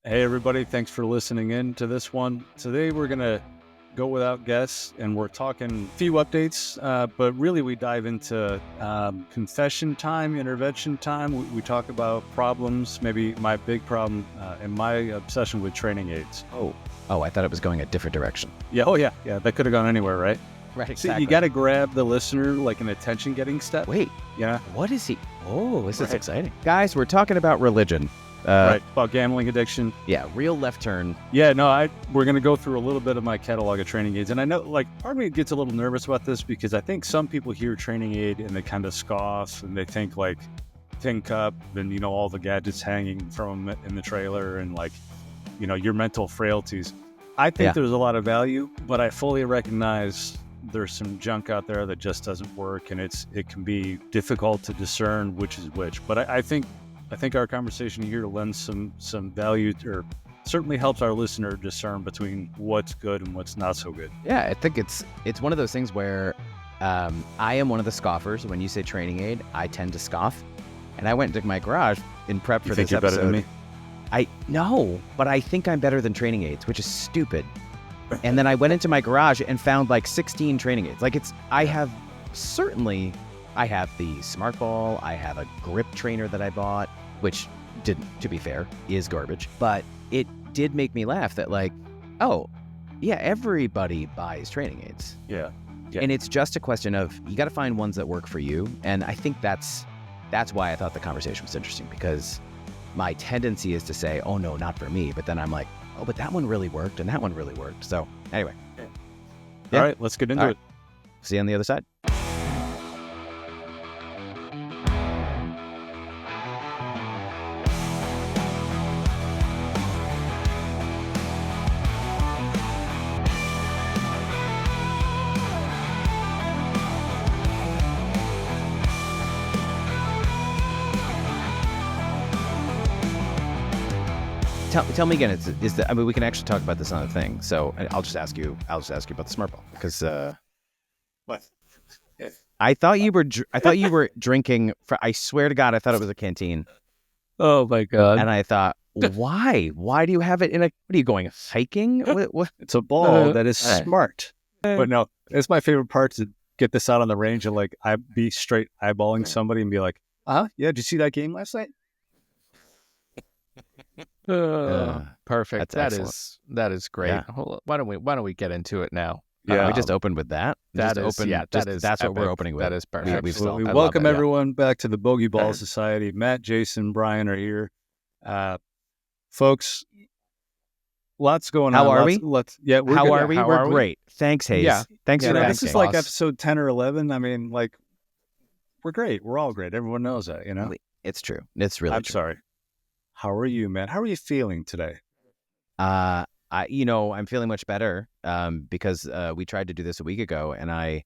Hey, everybody. Thanks for listening in to this one. Today, we're going to go without guests, and we're talking a few updates, but really we dive into confession time, intervention time. We talk about problems, maybe my big problem and my obsession with training aids. Oh, I thought it was going a different direction. Yeah. Oh, yeah. Yeah. That could have gone anywhere, right? Right, So exactly. you got to grab the listener like an attention-getting step. Wait, Yeah. what is he? Oh, this is Right. exciting. Guys, we're talking about religion. Right. About gambling addiction. Yeah, real left turn. Yeah, no, we're going to go through a little bit of my catalog of training aids. And I know, part of me gets a little nervous about this because I think some people hear training aid and they kind of scoff and they think Tin Cup and, all the gadgets hanging from them in the trailer and your mental frailties. I think there's a lot of value, but I fully recognize there's some junk out there that just doesn't work, and it can be difficult to discern which is which. But I think our conversation here lends some value, or certainly helps our listener discern between what's good and what's not so good. Yeah, I think it's one of those things where I am one of the scoffers. When you say training aid, I tend to scoff. And I went into my garage in prep for this you're episode. better than me? No, but I think I'm better than training aids, which is stupid. And then I went into my garage and found 16 training aids. I have the Smart Ball. I have a grip trainer that I bought, which to be fair, is garbage. But it did make me laugh that everybody buys training aids. Yeah. And it's just a question of, you got to find ones that work for you. And I think that's why I thought the conversation was interesting, because my tendency is to say, oh no, not for me. But then I'm like, oh, but that one really worked and that one really worked. So anyway. All right, let's get into it. See you on the other side. Tell me again. We can actually talk about this on the thing. So I'll just ask you about the Smart Ball, because What? I thought you were drinking. I swear to God, I thought it was a canteen. Oh my God! And I thought, why? Why do you have it in a? What are you going hiking? What? It's a ball that is smart. But no, it's my favorite part to get this out on the range and I be straight eyeballing somebody and be like, yeah, did you see that game last night? Perfect. That's That is great. Yeah. Why don't we get into it now? Yeah. We just opened with that. That's That's epic. what we're opening with. That is perfect. We've solved. We I welcome love it, yeah. everyone back to the Bogey Ball Society. Matt, Jason, Brian are here. Folks, lots going on. How are we? We're How good. are we? How We're are we? great. Thanks, Hayes. Yeah. Thanks Yeah, for This asking. is boss. episode 10 or 11. I mean, we're great. We're all great. Everyone knows that, It's true. It's really I'm true. sorry. How are you, man? How are you feeling today? I'm feeling much better because we tried to do this a week ago, and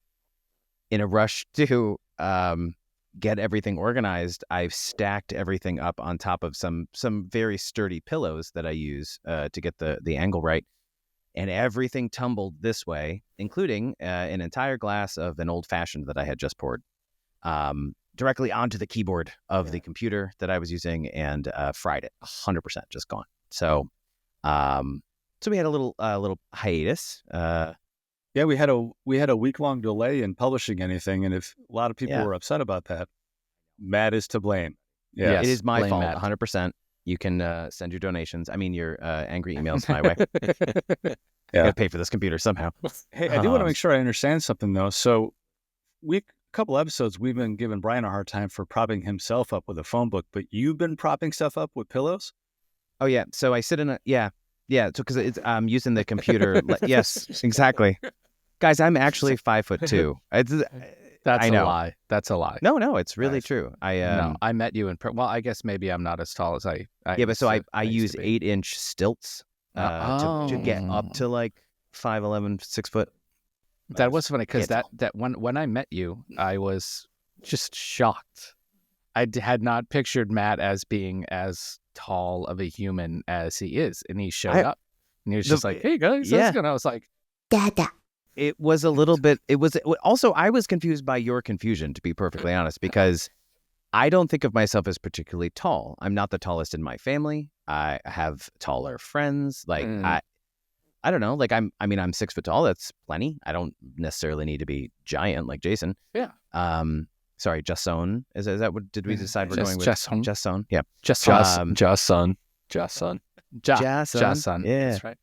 in a rush to get everything organized, I've stacked everything up on top of some very sturdy pillows that I use to get the angle right, and everything tumbled this way, including an entire glass of an old fashioned that I had just poured directly onto the keyboard of the computer that I was using, and fried it 100%, just gone. So we had a little hiatus. Yeah, we had a week-long delay in publishing anything, and if a lot of people were upset about that, Matt is to blame. Yeah, Yes, it is my blame fault, Matt. 100%. You can send your donations. I mean, your angry emails my way. Yeah. Gotta pay for this computer somehow. Hey, I do want to make sure I understand something, though. So a couple episodes, we've been giving Brian a hard time for propping himself up with a phone book, but you've been propping stuff up with pillows? Oh, yeah. So I sit in so because I'm using the computer. Yes, exactly. Guys, I'm actually 5'2". That's I a know. lie. That's a lie. No, it's really Nice. true. No, I met you in well, I guess maybe I'm not as tall as I but so I used use to be. 8-inch stilts to get up to 5'11", 6 foot. That was funny because Yeah, that when I met you, I was just shocked. I had not pictured Matt as being as tall of a human as he is, and he showed up, and he was just like, "Hey guys, yeah. how's it going?" I was like, Dada. It was a little bit. Also, I was confused by your confusion, to be perfectly honest, because I don't think of myself as particularly tall. I'm not the tallest in my family. I have taller friends. Like I don't know. Like I'm 6 foot tall. That's plenty. I don't necessarily need to be giant like Jason. Yeah. Sorry, Jason. Is that what did we decide we're going with? Jason. Jason. Yeah. Jason. Jason. Jason. Jason. Yeah. That's right.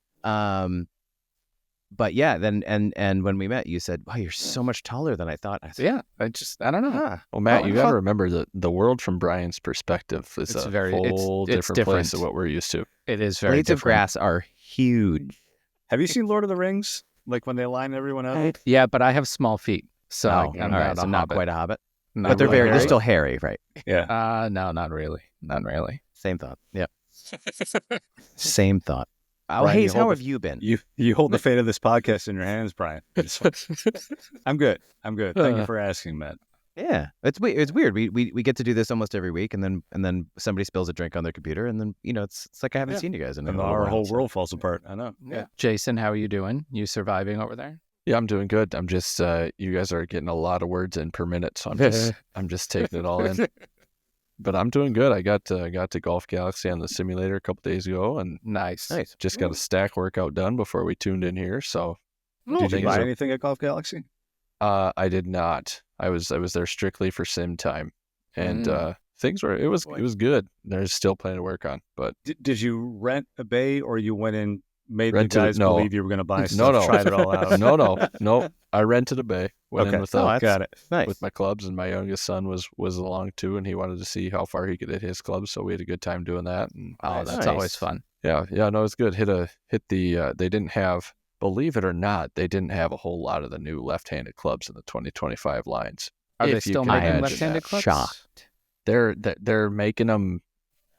But yeah, then and when we met, you said, "Wow, you're so much taller than I thought." I said, Yeah. I don't know. "Ah, Well, Matt, Oh, you I got to thought- remember the world from Brian's perspective is It's a very- whole it's different place different. of what we're used to. It is very blades of different. grass are huge." Have you seen Lord of the Rings? Like when they line everyone up? Yeah, but I have small feet, so Oh, I'm all right, so a not hobbit. quite a hobbit, Not but they're really. they're still hairy, right? Yeah. No, not really. Not really. Same thought. Yeah, same thought. Oh, Brian, Hayes, you how hold have you been? You hold the fate of this podcast in your hands, Brian. I'm good. Thank you for asking, Matt. Yeah, it's weird. We get to do this almost every week, and then somebody spills a drink on their computer, and then it's like I haven't seen you guys in a And little our while, whole so. world falls apart. I know. Yeah. Jason, how are you doing? You surviving over there? Yeah, I'm doing good. I'm just you guys are getting a lot of words in per minute, so I'm just taking it all in. But I'm doing good. I got to Golf Galaxy on the simulator a couple days ago, and Nice. just got a stack workout done before we tuned in here. So Did you things buy are- anything at Golf Galaxy? I did not. I was there strictly for sim time, and things were it was good. There's still plenty to work on, but Did you rent a bay or you went in, made Rented the it? guys No. believe you were going to buy No, stuff, no. tried it all out? no. I rented a bay. Went in Okay. with Got it. Nice. with my clubs, and my youngest son was along too, and he wanted to see how far he could hit his clubs, so we had a good time doing that. And Oh, that's Nice. always fun. yeah, no, it's good. Hit the they didn't have, believe it or not, they didn't have a whole lot of the new left-handed clubs in the 2025 lines. Are they If you still can making imagine left-handed that. clubs? Shocked. They're making them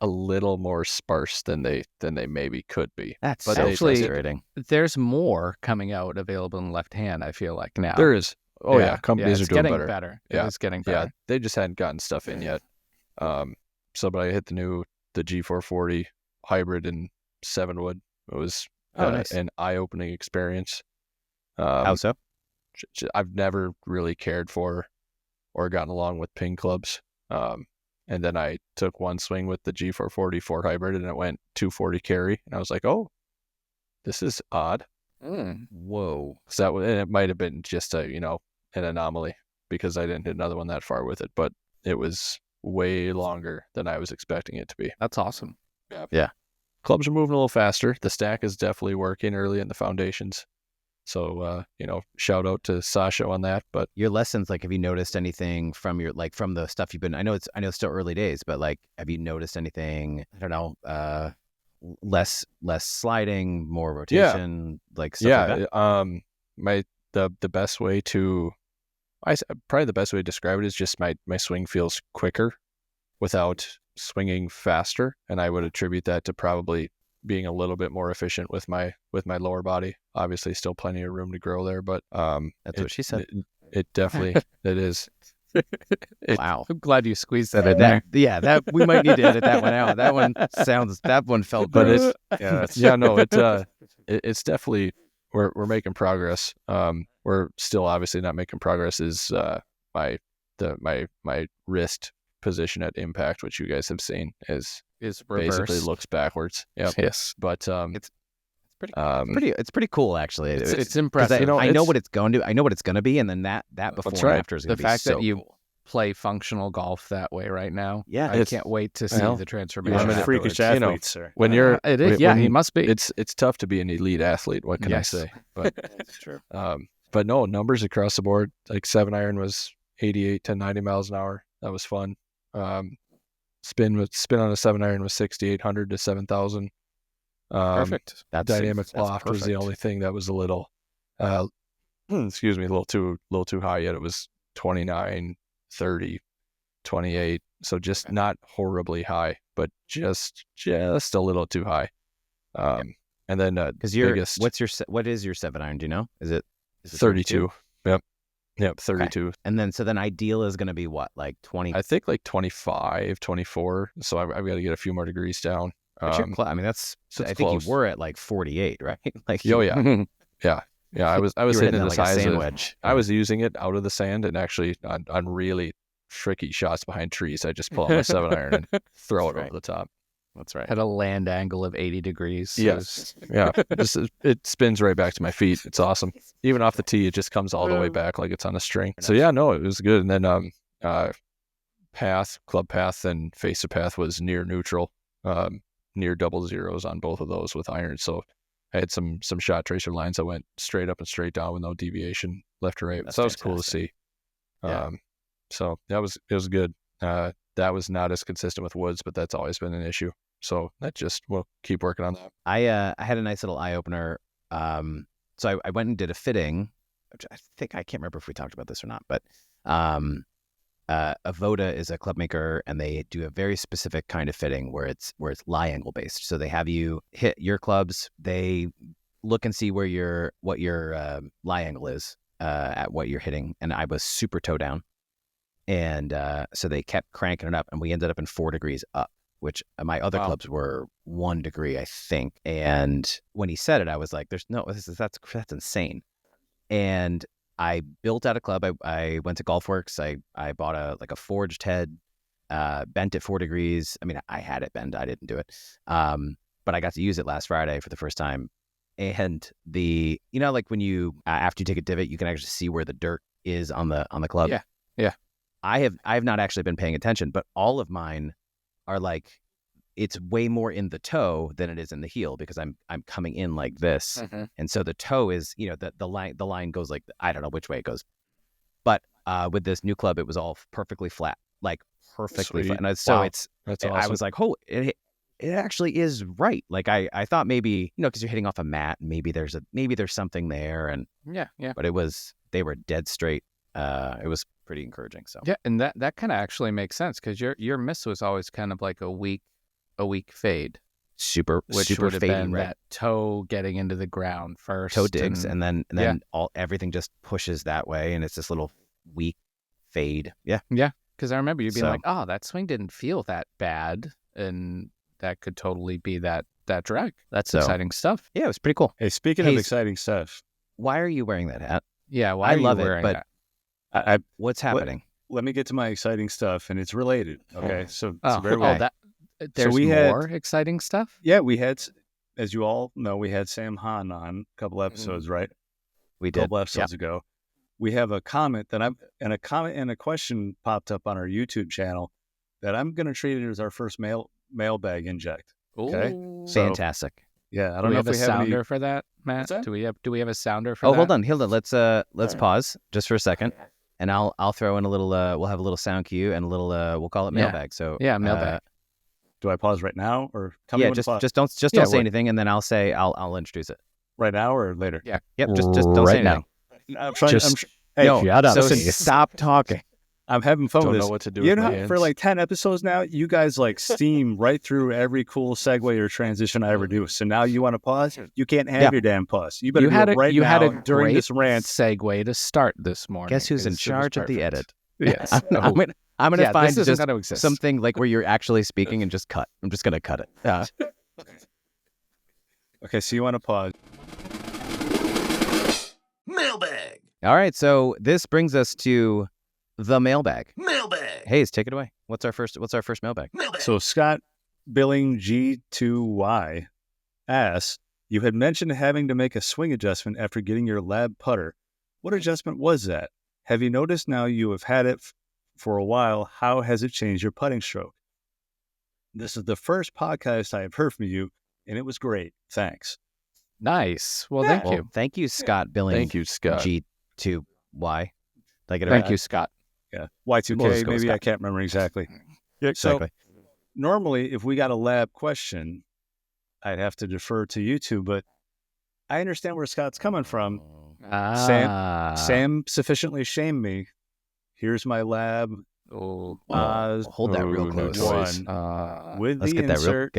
a little more sparse than they maybe could be. That's But so actually- frustrating. There's more coming out available in left hand, I feel like now. There is. Oh yeah, companies it's are doing getting better. Yeah. It's getting better. Yeah, they just hadn't gotten stuff in yet. But I hit the G440 hybrid in 7-wood. It was Nice. an eye-opening experience. How so? I've never really cared for or gotten along with ping clubs. And then I took one swing with the G440 4 hybrid, and it went 240 carry, and I was like, oh, this is odd. Whoa. So and it might have been just an anomaly because I didn't hit another one that far with it, but it was way longer than I was expecting it to be. That's awesome. Clubs are moving a little faster. The stack is definitely working early in the foundations. So, shout out to Sasha on that. But Your lessons, like, have you noticed anything from from the stuff you've been? I know it's still early days, but like, have you noticed anything? I don't know. Less sliding, more rotation, like stuff like that. The best way to, probably the best way to describe it is just my swing feels quicker without swinging faster, and I would attribute that to probably being a little bit more efficient with my lower body. Obviously, still plenty of room to grow there, but That's what she said. It definitely it is. Wow. I'm glad you squeezed that in there. That we might need to edit that one out. That one felt But gross. It's definitely we're making progress. We're still obviously not making progress. Is my wrist position at impact, which you guys have seen, is Is basically reversed. looks backwards. Yeah, Yes. but It's pretty cool, actually. It's 'Cause impressive. I know what it's going to. I know what it's going to be, and then that before and right. after is The going to be fact so that you cool. play functional golf that way right now. Yeah, I it's- can't wait to see well, the you're transformation. one of the Freakish afterwards. athletes, sir. when you're It is. when- Yeah, when he must be. it's tough to be an elite athlete. What can Yes. I say? But It's true. but no, numbers across the board. Like 7-iron was 88 to 90 miles an hour. That was fun. Spin on a 7-iron was 6,800 to 7,000. Perfect. Dynamic that's loft was the perfect. only thing that was a little, excuse me, a little too high yet. It was 29, 30, 28. So just not horribly high, but just a little too high. And then Because biggest what is your 7-iron? Do you know? Is it 32. Yep, 32. And then ideal is going to be what, like 20? I think like 25, 24. So I've got to get a few more degrees down. But you're I mean, that's. so it's I think close. you were at like 48, right? Like, Oh yeah, yeah. I was you were hitting hitting the that like a size sand of, wedge. I was using it out of the sand and actually on really tricky shots behind trees, I just pull out my 7-iron and throw it Right. over the top. That's right. At a land angle of 80 degrees. Yes. Yeah. It spins right back to my feet. It's awesome. Even off the tee, it just comes all the way back like it's on a string. So yeah, no, it was good. And then club path and face of path was near neutral, near double zeros on both of those with irons. So I had some shot tracer lines that went straight up and straight down with no deviation left or right. That's so that was cool to see. Yeah. So it was good. That was not as consistent with woods, but that's always been an issue. So we'll keep working on that. I had a nice little eye opener. So I went and did a fitting, which I can't remember if we talked about this or not, but Avoda is a club maker, and they do a very specific kind of fitting where it's lie angle based. So they have you hit your clubs. They look and see what your lie angle is at what you're hitting. And I was super toe down, and so they kept cranking it up, and we ended up in 4 degrees up, which my other clubs were 1 degree, I think. And when he said it, I was like, that's insane. And I built out a club. I went to GolfWorks. I bought a forged head, bent it 4 degrees. I mean, I had it bent. I didn't do it. But I got to use it last Friday for the first time. And like when you, after you take a divot, you can actually see where the dirt is on the club. Yeah. Yeah. I have not actually been paying attention, but all of mine are like, it's way more in the toe than it is in the heel because I'm coming in like this. Mm-hmm. And so the toe is, the line goes like, I don't know which way it goes. But with this new club, it was all perfectly flat, like perfectly flat. And That's awesome. I was like, oh, it actually is right. Like I thought maybe, because you're hitting off a mat, maybe there's something there. And Yeah. but they were dead straight. It was pretty encouraging. So Yeah. And that kind of actually makes sense because your miss was always kind of like a weak fade, super which would have fadey, been right? that toe getting into the ground first. Toe digs, and then yeah. everything just pushes that way, and it's this little weak fade. Yeah. Because I remember you being So- like, oh, that swing didn't feel that bad. And that could totally be that drag. That's So- exciting stuff. Yeah, it was pretty cool. Hey, speaking Hey, of exciting stuff, Why are you wearing that hat? Yeah. Why I are you love it, wearing but- that? I What's happening? let me get to my exciting stuff, and it's related. Okay, so Oh, bear with me. there's we had- more exciting stuff? Yeah, we had, as you all know, we had Sam Hahn on a couple episodes, right? We A did. couple episodes ago. We have a comment and a question popped up on our YouTube channel that I'm going to treat it as our first mailbag inject. Okay. Ooh. So- Fantastic. Yeah, I Do don't we know have if a we have sounder any. for that, Matt? What's that? Do we have a sounder for Oh, that? hold on. Let's pause just for a second, and I'll throw in a little. We'll have a little sound cue and a little. We'll call it Yeah. mailbag. So Yeah, mailbag. Do I pause right now or tell me Yeah, when to pause? just don't Yeah, don't say we're- anything, and then I'll introduce it. right now or later? Yeah. Yep. Just don't Right say now. anything. I'm trying. Just- Hey, No. shut up. So Please. stop talking. I'm having fun Don't with know this. what to do You with know, my how for hands. like 10 episodes now, you guys like steam right through every cool segue or transition I ever do. So now you want to pause? You can't have Yeah. your damn pause. You better You do had it a right you now had a during great this rant. segue to start this morning. Guess who's in 'cause it was charge of the perfect. edit? Yes. I'm gonna Yeah, find this isn't just going to exist. something like where you're actually speaking and just cut. I'm just gonna cut it. Okay, so you want to pause. Mailbag. All right. So this brings us to the mailbag. Mailbag. Hayes, take it away. What's our first mailbag? Mailbag. So Scott Billing G2Y asks, you had mentioned having to make a swing adjustment after getting your lab putter. What adjustment was that? Have you noticed now you have had it for a while? How has it changed your putting stroke? This is the first podcast I have heard from you, and it was great. Thanks. Nice. Well, thank Well, you. thank you, Scott Billing. Thank you, Scott. G2Y. Did I get it Thank right? you, Scott. Yeah. Y2K, We'll just go with maybe I Scott. can't remember exactly. Exactly. So normally, if we got a lab question, I'd have to defer to you two, but I understand where Scott's coming from. Sam sufficiently shamed me. Here's my lab. Oh, Hold that real Ooh, close. no choice. With Let's the get that real insert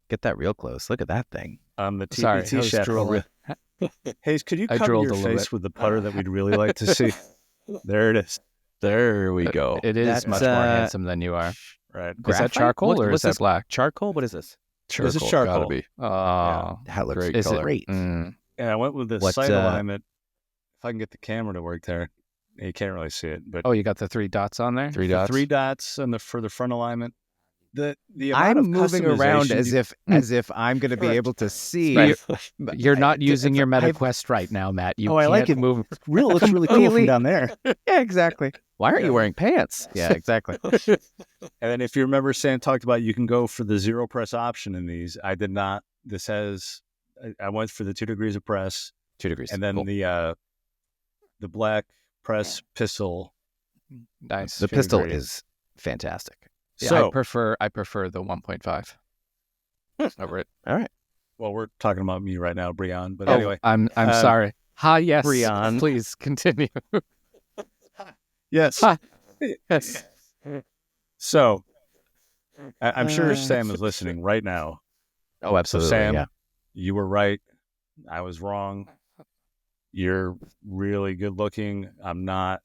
get that real close. Look at that thing. on the sorry. I TPT was shaft. drooling. Hayes, could you I cover drooled your a little face bit. with the putter that we'd really like to see? There it is. There we go. It is That's, much more handsome than you are. Right. Is that Graphite? charcoal or What's is that this? black? Charcoal? What is this? This is charcoal. Gotta be. Oh, That looks Great is it color. great. Mm. And I went with the What, sight alignment. If I can get the camera to work there. You can't really see it, but Oh, you got the 3 dots on there? Three the dots. 3 dots for the front alignment. The I'm amount of moving around customization as if I'm going to be able to see. Right. but You're not I- using your I've- MetaQuest right now, Matt. You Oh, I like can't it. move. It looks really cool Completely. from down there. Yeah, exactly. Why aren't Yeah. you wearing pants? Yeah, exactly. And then if you remember, Sam talked about you can go for the 0 press option in these. I did not. This has. I went for the 2 degrees of press, 2 degrees. and then Cool. the black press pistol. Nice. The 2 pistol degrees. is fantastic. Yeah, So, I prefer the 1.5 over it. All right. well, we're talking about me right now, Breon. But Oh, anyway, I'm sorry. Yes. Breon. Please continue. yes. Yes. So, I'm sure Sam is listening right now. Oh, So, absolutely. Sam, Yeah. you were right. I was wrong. You're really good looking. I'm not.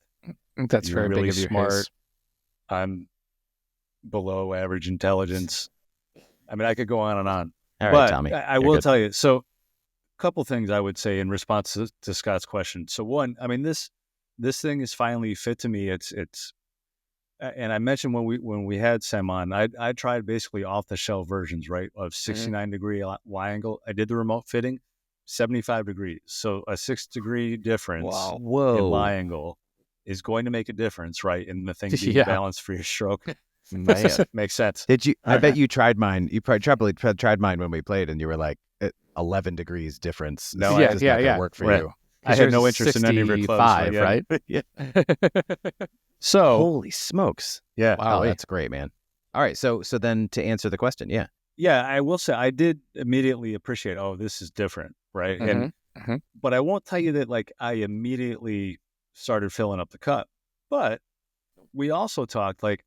That's You're very really big of you, smart. Hayes. I'm below average intelligence. I mean, I could go on and on. All right, but Tommy. I You're will good. tell you. So, a couple things I would say in response to Scott's question. So, one, I mean, this thing is finally fit to me. It's and I mentioned when we had Sam on, I tried basically off the shelf versions, right, of 69 degree Y angle. I did the remote fitting, 75 degrees. So a 6-degree difference Wow. in Whoa. Y angle is going to make a difference, right, in the thing being Yeah. balanced for your stroke. Man. Makes sense. Did you? I bet you tried mine. You probably tried mine when we played, and you were like 11 degrees difference. No, It's I- just yeah, not gonna yeah. work for Right. you. I had no interest in any of your clubs. So 65, yeah. right? Yeah. So Holy smokes! yeah, Wow. Oh, that's great, man. All right, so then to answer the question, yeah, yeah, I will say I did immediately appreciate. Oh, this is different, right? And Mhm. but I won't tell you that like I immediately started filling up the cup. But we also talked like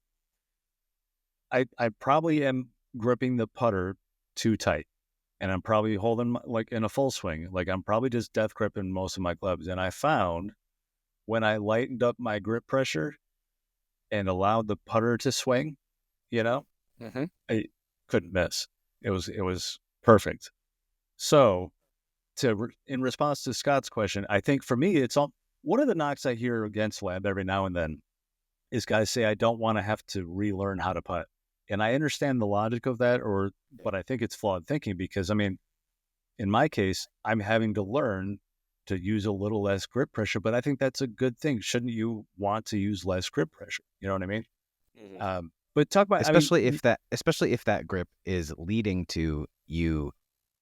I probably am gripping the putter too tight, and I'm probably holding like in a full swing. Like I'm probably just death gripping most of my clubs. And I found when I lightened up my grip pressure and allowed the putter to swing, Mhm. I couldn't miss. It was perfect. So in response to Scott's question, I think for me, it's all one of the knocks I hear against Lab every now and then is guys say, I don't want to have to relearn how to putt. And I understand the logic of that, but I think it's flawed thinking because, I mean, in my case, I'm having to learn to use a little less grip pressure, but I think that's a good thing. Shouldn't you want to use less grip pressure? You know what I mean? But talk about, especially if that grip is leading to you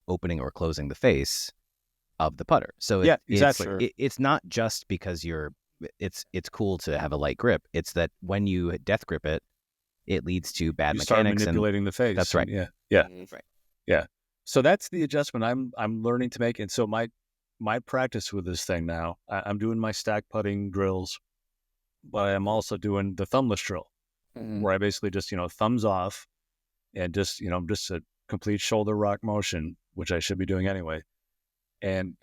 opening or closing the face of the putter. So yeah, exactly. it's not just because it's cool to have a light grip. It's that when you death grip it, it leads to bad You start mechanics. manipulating the face. That's right. Yeah. Right. Yeah. So that's the adjustment I'm learning to make. And so my practice with this thing now, I'm doing my stack putting drills, but I'm also doing the thumbless drill where I basically just, thumbs off and just a complete shoulder rock motion, which I should be doing anyway. And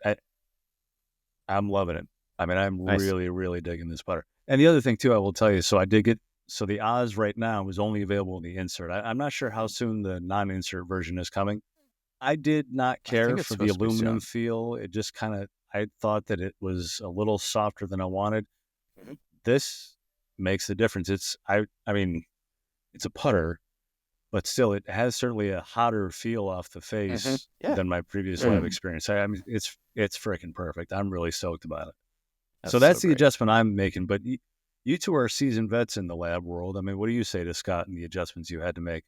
I'm loving it. I mean, I'm Nice. really, really digging this putter. And the other thing too, I will tell you, so the Oz right now is only available in the insert. I'm not sure how soon the non-insert version is coming. I did not care it's for the supposed to be aluminum soon. feel. It just I thought that it was a little softer than I wanted. This makes the difference. I mean, it's a putter, but still it has certainly a hotter feel off the face Yeah. than my previous lab experience. I mean, it's freaking perfect. I'm really stoked about it. That's So that's so the great. adjustment I'm making. But you two are seasoned vets in the lab world. I mean, what do you say to Scott and the adjustments you had to make?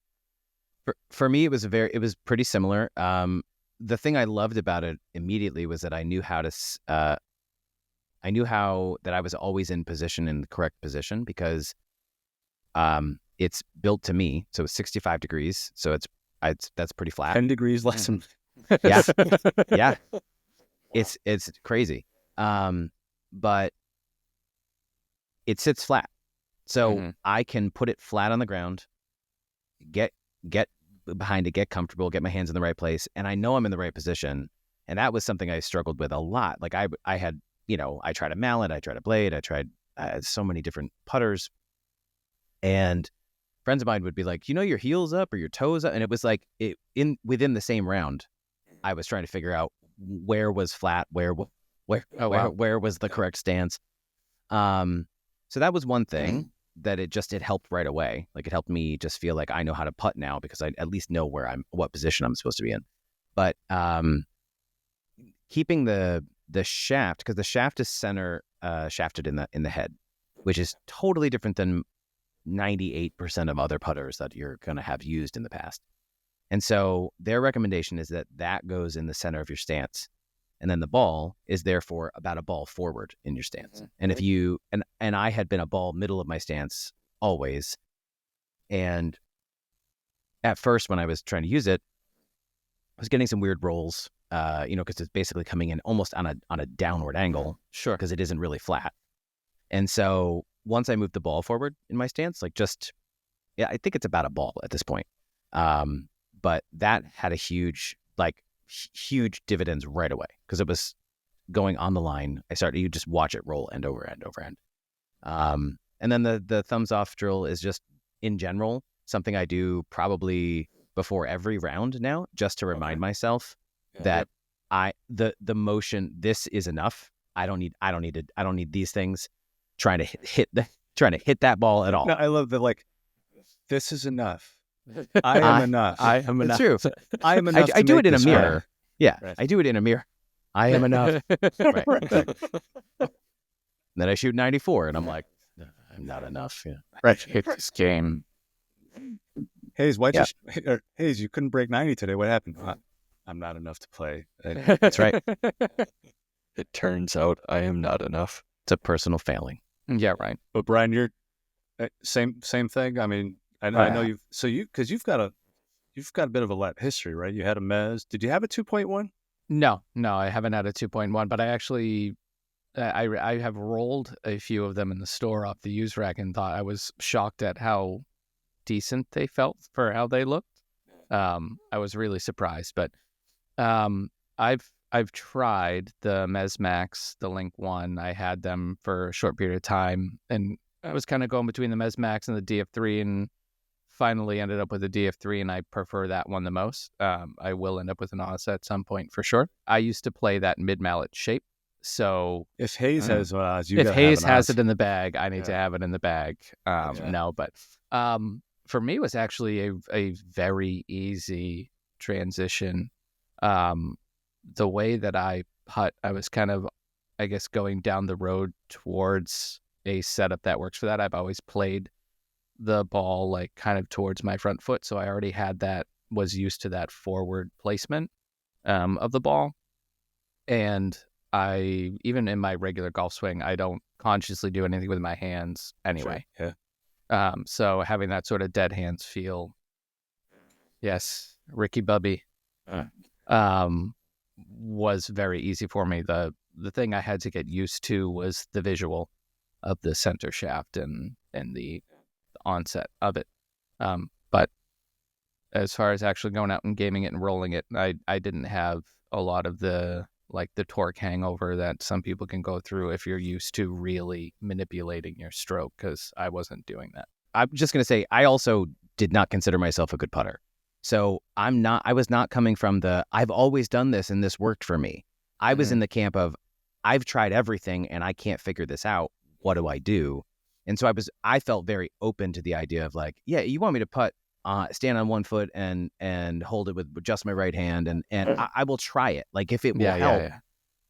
For me, it was pretty similar. The thing I loved about it immediately was that I knew how that I was always in the correct position because it's built to me. So it's 65 degrees. So that's pretty flat. 10 degrees less than Yeah. Yeah. It's crazy. But it sits flat. So I can put it flat on the ground, get behind it, get comfortable, get my hands in the right place. And I know I'm in the right position. And that was something I struggled with a lot. Like I had, I tried a mallet, I tried a blade, I tried so many different putters. And friends of mine would be like, your heels up or your toes up. And it was like within the same round, I was trying to figure out where was flat, where was the correct stance. So that was one thing that it helped right away. Like it helped me just feel like I know how to putt now because I at least know what position I'm supposed to be in. But keeping the shaft, because the shaft is center shafted in the head, which is totally different than 98% of other putters that you're going to have used in the past. And so their recommendation is that goes in the center of your stance. And then the ball is therefore about a ball forward in your stance. And if you, and I had been a ball middle of my stance always. And at first when I was trying to use it, I was getting some weird rolls, because it's basically coming in almost on a downward angle. Sure. Because it isn't really flat. And so once I moved the ball forward in my stance, I think it's about a ball at this point. But that had a huge dividends right away because it was going on the line. You just watch it roll end over end over end. And then the thumbs off drill is just in general something I do probably before every round now, just to remind myself that the motion, this is enough. I don't need these things trying to hit that ball at all. No, I love that. This is enough. I am enough. I am enough. It's true. I am enough. I do it in a this mirror. right. Yeah, Right. I do it in a mirror. I am enough. Right. Then I shoot 94, and I'm like, I'm not enough. Yeah. Right. Hit this game. Hayes, Hayes, you couldn't break 90 today. What happened? I'm not enough to play. That's right. It turns out I am not enough. It's a personal failing. Yeah, right. But Brian, you're same thing. I mean, I know because you've got a bit of a lap history, right? You had a Mez. Did you have a 2.1? No, I haven't had a 2.1, but I actually, I have rolled a few of them in the store off the used rack and thought I was shocked at how decent they felt for how they looked. I was really surprised, but I've tried the Mez Max, the Link 1. I had them for a short period of time, and I was kind of going between the Mez Max and the DF3, and finally ended up with the DF3, and I prefer that one the most. I will end up with an Odyssey at some point for sure. I used to play that mid-mallet shape, so If Hayes has one, if Hayes has it in the bag, I need to have it in the bag. No, but for me, it was actually a very easy transition. The way that I putt, I was kind of, I guess, going down the road towards a setup that works for that. I've always played the ball kind of towards my front foot, so I already was used to that forward placement of the ball. And I, even in my regular golf swing, I don't consciously do anything with my hands anyway. Sure. Yeah. So having that sort of dead hands feel, yes, Ricky Bubby, was very easy for me. The thing I had to get used to was the visual of the center shaft and the onset of it. But as far as actually going out and gaming it and rolling it, I didn't have a lot of the torque hangover that some people can go through if you're used to really manipulating your stroke, because I wasn't doing that. I'm just going to say, I also did not consider myself a good putter. So I was not coming from I've always done this and this worked for me. I was in the camp of, I've tried everything and I can't figure this out. What do I do? And so I felt very open to the idea of you want me to putt, stand on one foot and hold it with just my right hand. And I will try it. If it will help. Yeah.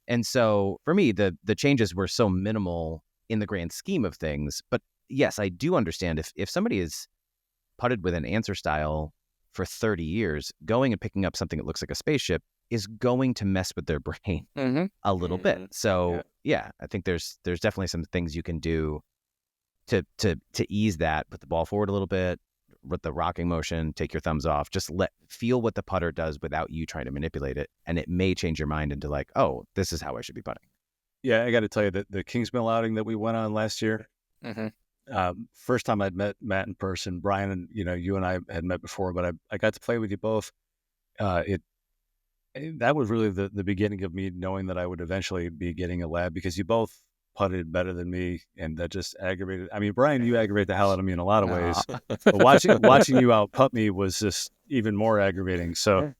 And so for me, the changes were so minimal in the grand scheme of things. But yes, I do understand if somebody is putted with an answer style for 30 years, going and picking up something that looks like a spaceship is going to mess with their brain a little bit. So yeah, I think there's definitely some things you can do to ease that. Put the ball forward a little bit with the rocking motion, take your thumbs off, just feel what the putter does without you trying to manipulate it. And it may change your mind into oh, this is how I should be putting. Yeah, I got to tell you that the Kingsmill outing that we went on last year, first time I'd met Matt in person. Brian, and you and I had met before, but I got to play with you both. That was really the beginning of me knowing that I would eventually be getting a lab, because you both putted better than me, and that just aggravated. I mean, Brian, you aggravate the hell out of me in a lot of ways, but watching you out putt me was just even more aggravating. So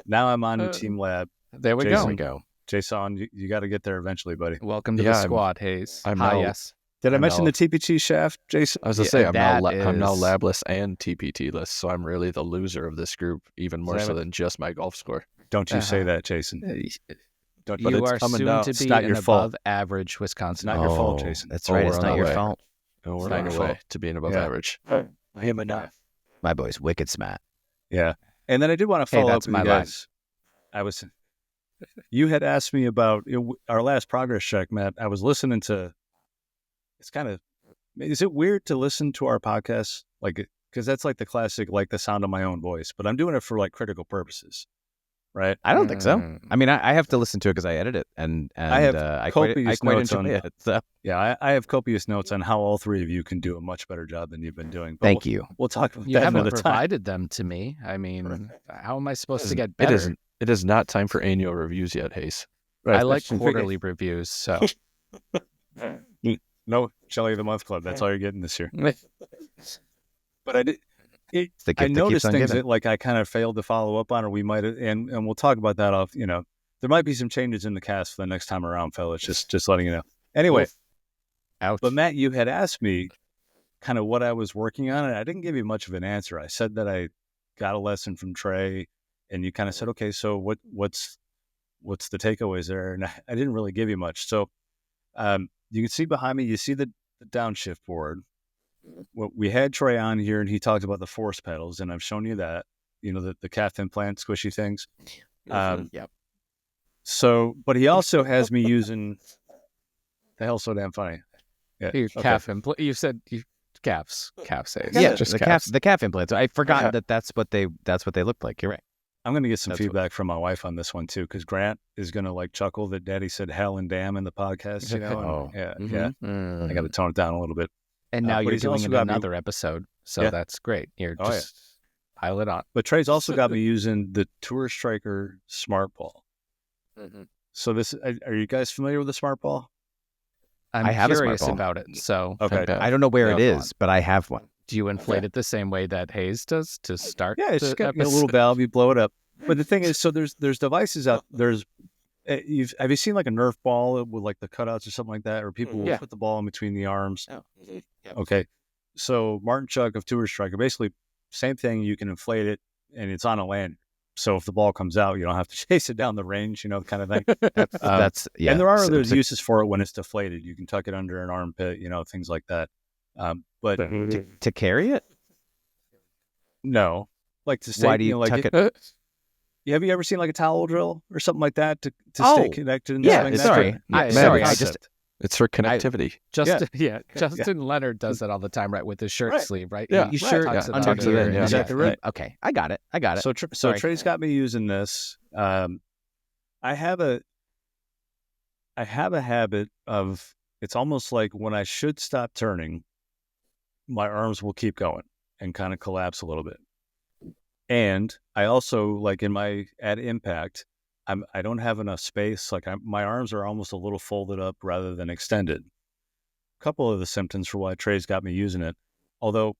now I'm on Team Lab. There we Jason, go. Jason, you got to get there eventually, buddy. Welcome to Yeah, the squad, Hayes. I'm Hi, now- yes. Did I I'm mention now- the TPT shaft, Jason? I was gonna Yeah, say I'm now that I'm now is- labless and TPT-less, so I'm really the loser of this group, even more so than just my golf score. Don't you say Uh-huh. that, Jason. Don't, You it's are coming soon down. to It's be not an your fault. above-average Wisconsin. Not your fault, Oh, Jason. That's Oh, right. we're It's on not our your way. fault. Oh, we're not on your our way fault. to being above Yeah. average. I am enough. My boy's wicked smart. Yeah. And then I did want to Hey, follow up that's with my you line. guys. You had asked me about our last progress check, Matt. I was listening to, is it weird to listen to our podcast? Like, because that's like the classic, like the sound of my own voice, but I'm doing it for like critical purposes, right? I don't think so. Mm. I mean, I have to listen to it because I edit it, and I have I quite copious notes enjoy on- it. So Yeah, I have copious notes on how all three of you can do a much better job than you've been doing. But thank you. We'll talk about You that haven't another time. provided them to me. I mean, how am I supposed to get It better? isn't. It is not time for annual reviews yet, Hayes. I like quarterly reviews, so No, Shelly of the Month Club. That's all you're getting this year. But I did. It's the gift I that keeps noticed on things giving. that like I kind of failed to follow up on, or we might have, and we'll talk about that off. There might be some changes in the cast for the next time around, fellas. Just letting you know. Anyway, ouch. but Matt, you had asked me kind of what I was working on, and I didn't give you much of an answer. I said that I got a lesson from Trey, and you kind of said, okay, so what's the takeaways there? And I didn't really give you much. So you can see behind me, you see the downshift board. Well, we had Trey on here, and he talked about the force pedals, and I've shown you that, the calf implant squishy things. Yep. So, but he also has me using the hell's so damn funny. Yeah. You okay. calf you said calves. Calves. Hayes. Yeah, just the calf implants. I forgot Yeah. that's what they look like. You're right. I'm going to get some That's what- feedback from my wife on this one too, because Grant is going to like chuckle that Daddy said hell and damn in the podcast. and Oh. yeah, Mhm. yeah. I got to tone it down a little bit. And now but you're he's doing also it got me- another episode, so Yeah. that's great. You're Oh, yeah. just pile it on. But Trey's also got me using the Tour Striker Smart Ball. So are you guys familiar with the Smart Ball? I'm I have a smart curious ball. about it. So, Okay. I don't know where it Yeah, is, but I have one. do you inflate it the same way that Hayes does to start? Yeah, it's the just got a episode? little valve. You blow it up. But the thing is, so there's devices out. Have you seen like a Nerf ball with like the cutouts or something like that, or people will Yeah. put the ball in between the arms? Oh. Yep. Okay, so Martin Chuck of Tour Striker, basically same thing. You can inflate it, and it's on a land. So if the ball comes out, you don't have to chase it down the range, kind of thing. That's yeah. And there are So- other so uses for it when it's deflated. You can tuck it under an armpit, things like that. But to carry it. no, like to stay. Why do you like tuck it? Have you ever seen like a towel drill or something like that to Oh, stay connected? And Yeah, swing that? sorry. Yeah, I, man, sorry. I it's- just It's for connectivity. Justin, Yeah. Justin Leonard does that all the time, right, with his shirt Right. sleeve, right? Yeah. He You sure tucks it under under tucks it here in, and yeah. then- Right. Okay, I got it. So Sorry. Trey's got me using this. I have a habit of, it's almost like when I should stop turning, my arms will keep going and kind of collapse a little bit. And I also, like at impact, I don't have enough space. Like my arms are almost a little folded up rather than extended. A couple of the symptoms for why Trey's got me using it. Although,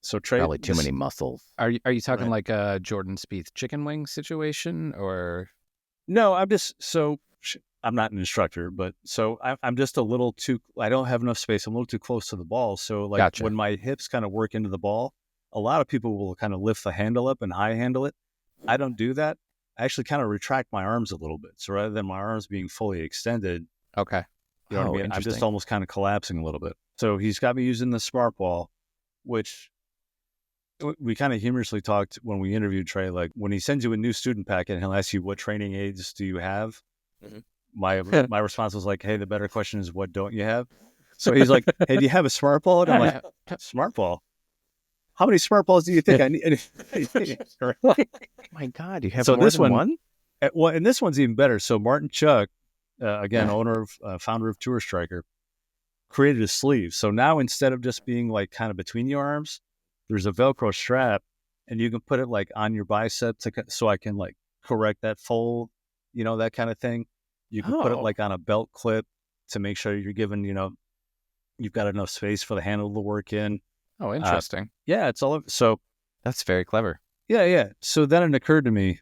so Trey, probably too many muscles. Are you talking Right. like a Jordan Spieth chicken wing situation, or No, I'm not an instructor, but so I'm just a little too, I don't have enough space. I'm a little too close to the ball. So like Gotcha. when my hips kind of work into the ball, a lot of people will kind of lift the handle up and high handle it. I don't do that. I actually kind of retract my arms a little bit. So rather than my arms being fully extended, okay? you know what I Oh, mean? I'm just interesting. almost kind of collapsing a little bit. So he's got me using the Smart Ball, which we kind of humorously talked when we interviewed Trey, like when he sends you a new student packet and he'll ask you, what training aids do you have? Mhm. My response was like, hey, the better question is, what don't you have? So he's like, hey, do you have a Smart Ball? And I'm like, Smart Ball? How many Smart Balls do you think I need? My God, you have So more this than one- Well, and this one's even better. So Martin Chuck, again, founder of Tour Striker, created a sleeve. So now instead of just being like kind of between your arms, there's a Velcro strap, and you can put it like on your bicep so I can like correct that fold, that kind of thing. You can put it Oh. like on a belt clip to make sure you're given, you've got enough space for the handle to work in. Oh, interesting. Yeah, it's all so. That's very clever. Yeah. So then it occurred to me,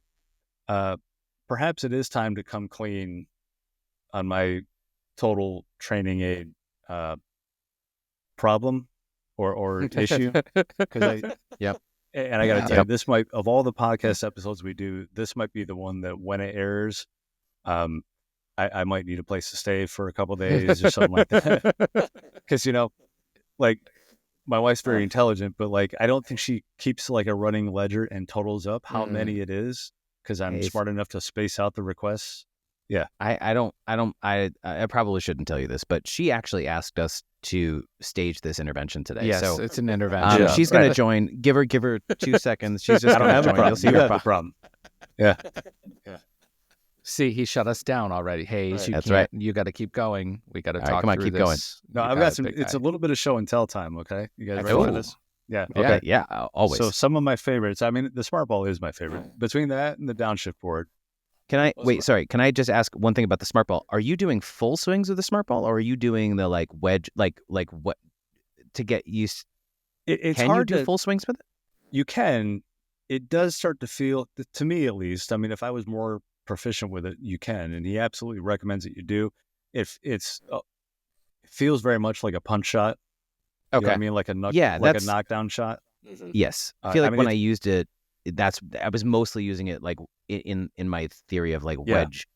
perhaps it is time to come clean on my total training aid problem or issue, because Yep. and I got to Yeah. tell you, this might, of all the podcast episodes we do, this might be the one that when it airs, I might need a place to stay for a couple of days or something like that. Because, you know, like my wife's very intelligent, but like I don't think she keeps like a running ledger and totals up how many it is, because I'm smart enough to space out the requests. Yeah. I probably shouldn't tell you this, but she actually asked us to stage this intervention today. Yes, So it's an intervention. she's going to join. Give her 2 seconds. She's just I don't going to have a join. problem. You'll see You her have the problem. Yeah. See, he shut us down already. Hayes, you That's can't. right. You got to keep going. We got to All talk right, come on, through keep this. going. No, You I've got got it, some. big It's guy. a little bit of show and tell time. Okay, you guys ready Ooh. for this? Yeah. Yeah. Okay, yeah, always. So some of my favorites. I mean, the smart ball is my favorite. Between that and the downshift board. Can I wait? Sorry, can I just ask one thing about the smart ball? Are you doing full swings with the smart ball, or are you doing the like wedge, like what to get used? It's Can hard you do to. full swings with it? You can. It does start to feel, to me at least. I mean, if I was more proficient with it, you can, and he absolutely recommends that you do. If it's, it feels very much like a punch shot. You know what I mean, like a like a knockdown shot. Yes, I feel like I mean, when I used it, I was mostly using it like in my theory of like wedge,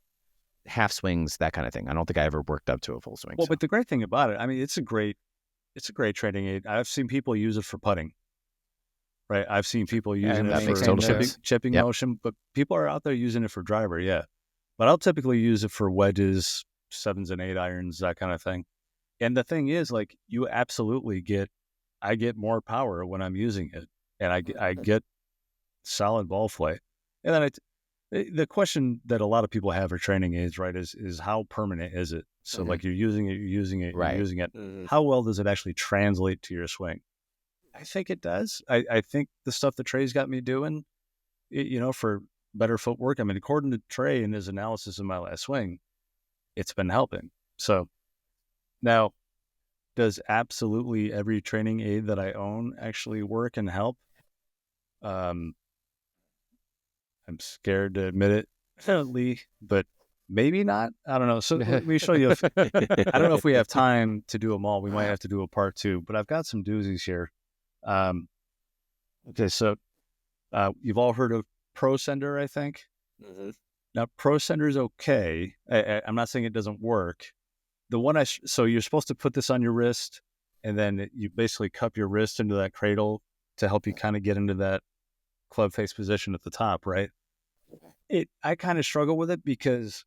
half swings, that kind of thing. I don't think I ever worked up to a full swing. Well, but the great thing about it, I mean, it's a great training aid. I've seen people use it for putting. Right, I've seen people using that it makes for total sense. chipping motion, but people are out there using it for driver. Yeah, but I'll typically use it for wedges, 7s and 8 irons, that kind of thing. And the thing is, like, you absolutely I get more power when I'm using it, and I get solid ball flight. And then the question that a lot of people have for training aids, right, is how permanent is it? So like you're using it, Right. you're using it. How well does it actually translate to your swing? I think it does. I think the stuff that Trey's got me doing, for better footwork. I mean, according to Trey and his analysis of my last swing, it's been helping. So now, does absolutely every training aid that I own actually work and help? I'm scared to admit it, Lee, but maybe not. I don't know. So let me show you. I don't know if we have time to do them all. We might have to do a part 2, but I've got some doozies here. Okay, so you've all heard of Pro Sender, I think. Now, Pro Sender is okay. I'm not saying it doesn't work. The one so you're supposed to put this on your wrist, and then you basically cup your wrist into that cradle to help you kind of get into that club face position at the top, right? I kind of struggle with it because,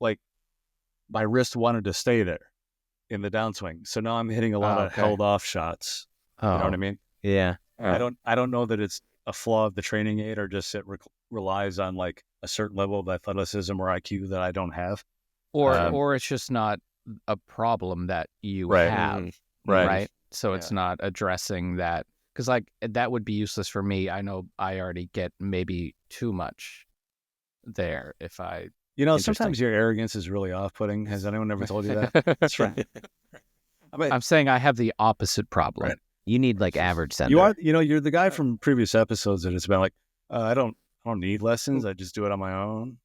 like, my wrist wanted to stay there in the downswing, so now I'm hitting a lot of held off shots. You know what I mean? Yeah. I don't know that it's a flaw of the training aid or just it relies on like a certain level of athleticism or IQ that I don't have. Or it's just not a problem that you have, right? So it's not addressing that, because like that would be useless for me. I know I already get maybe too much there if I. Sometimes your arrogance is really off-putting. Has anyone ever told you that? That's right. I'm saying I have the opposite problem. Right. You need like average sender. You're the guy from previous episodes that it's been like, I don't need lessons. I just do it on my own.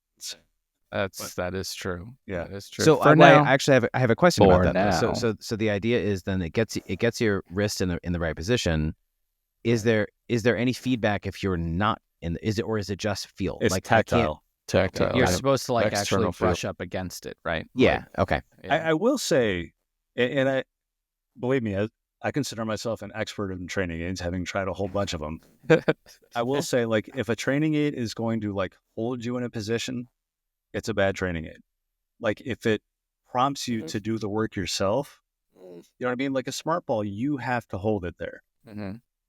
That is true. Yeah, that is true. So For now, now, I actually have a question For about that. though. now. So the idea is then it gets your wrist in the right position. Is there any feedback if you're not in? Is it just feel? it's like tactile. Tactile. you're supposed to like External actually brush up against it, right? Yeah. Okay. I will say, and I believe me, I consider myself an expert in training aids, having tried a whole bunch of them. I will say, like, if a training aid is going to like hold you in a position, it's a bad training aid. Like if it prompts you to do the work yourself, you know what I mean? Like a smart ball, you have to hold it there.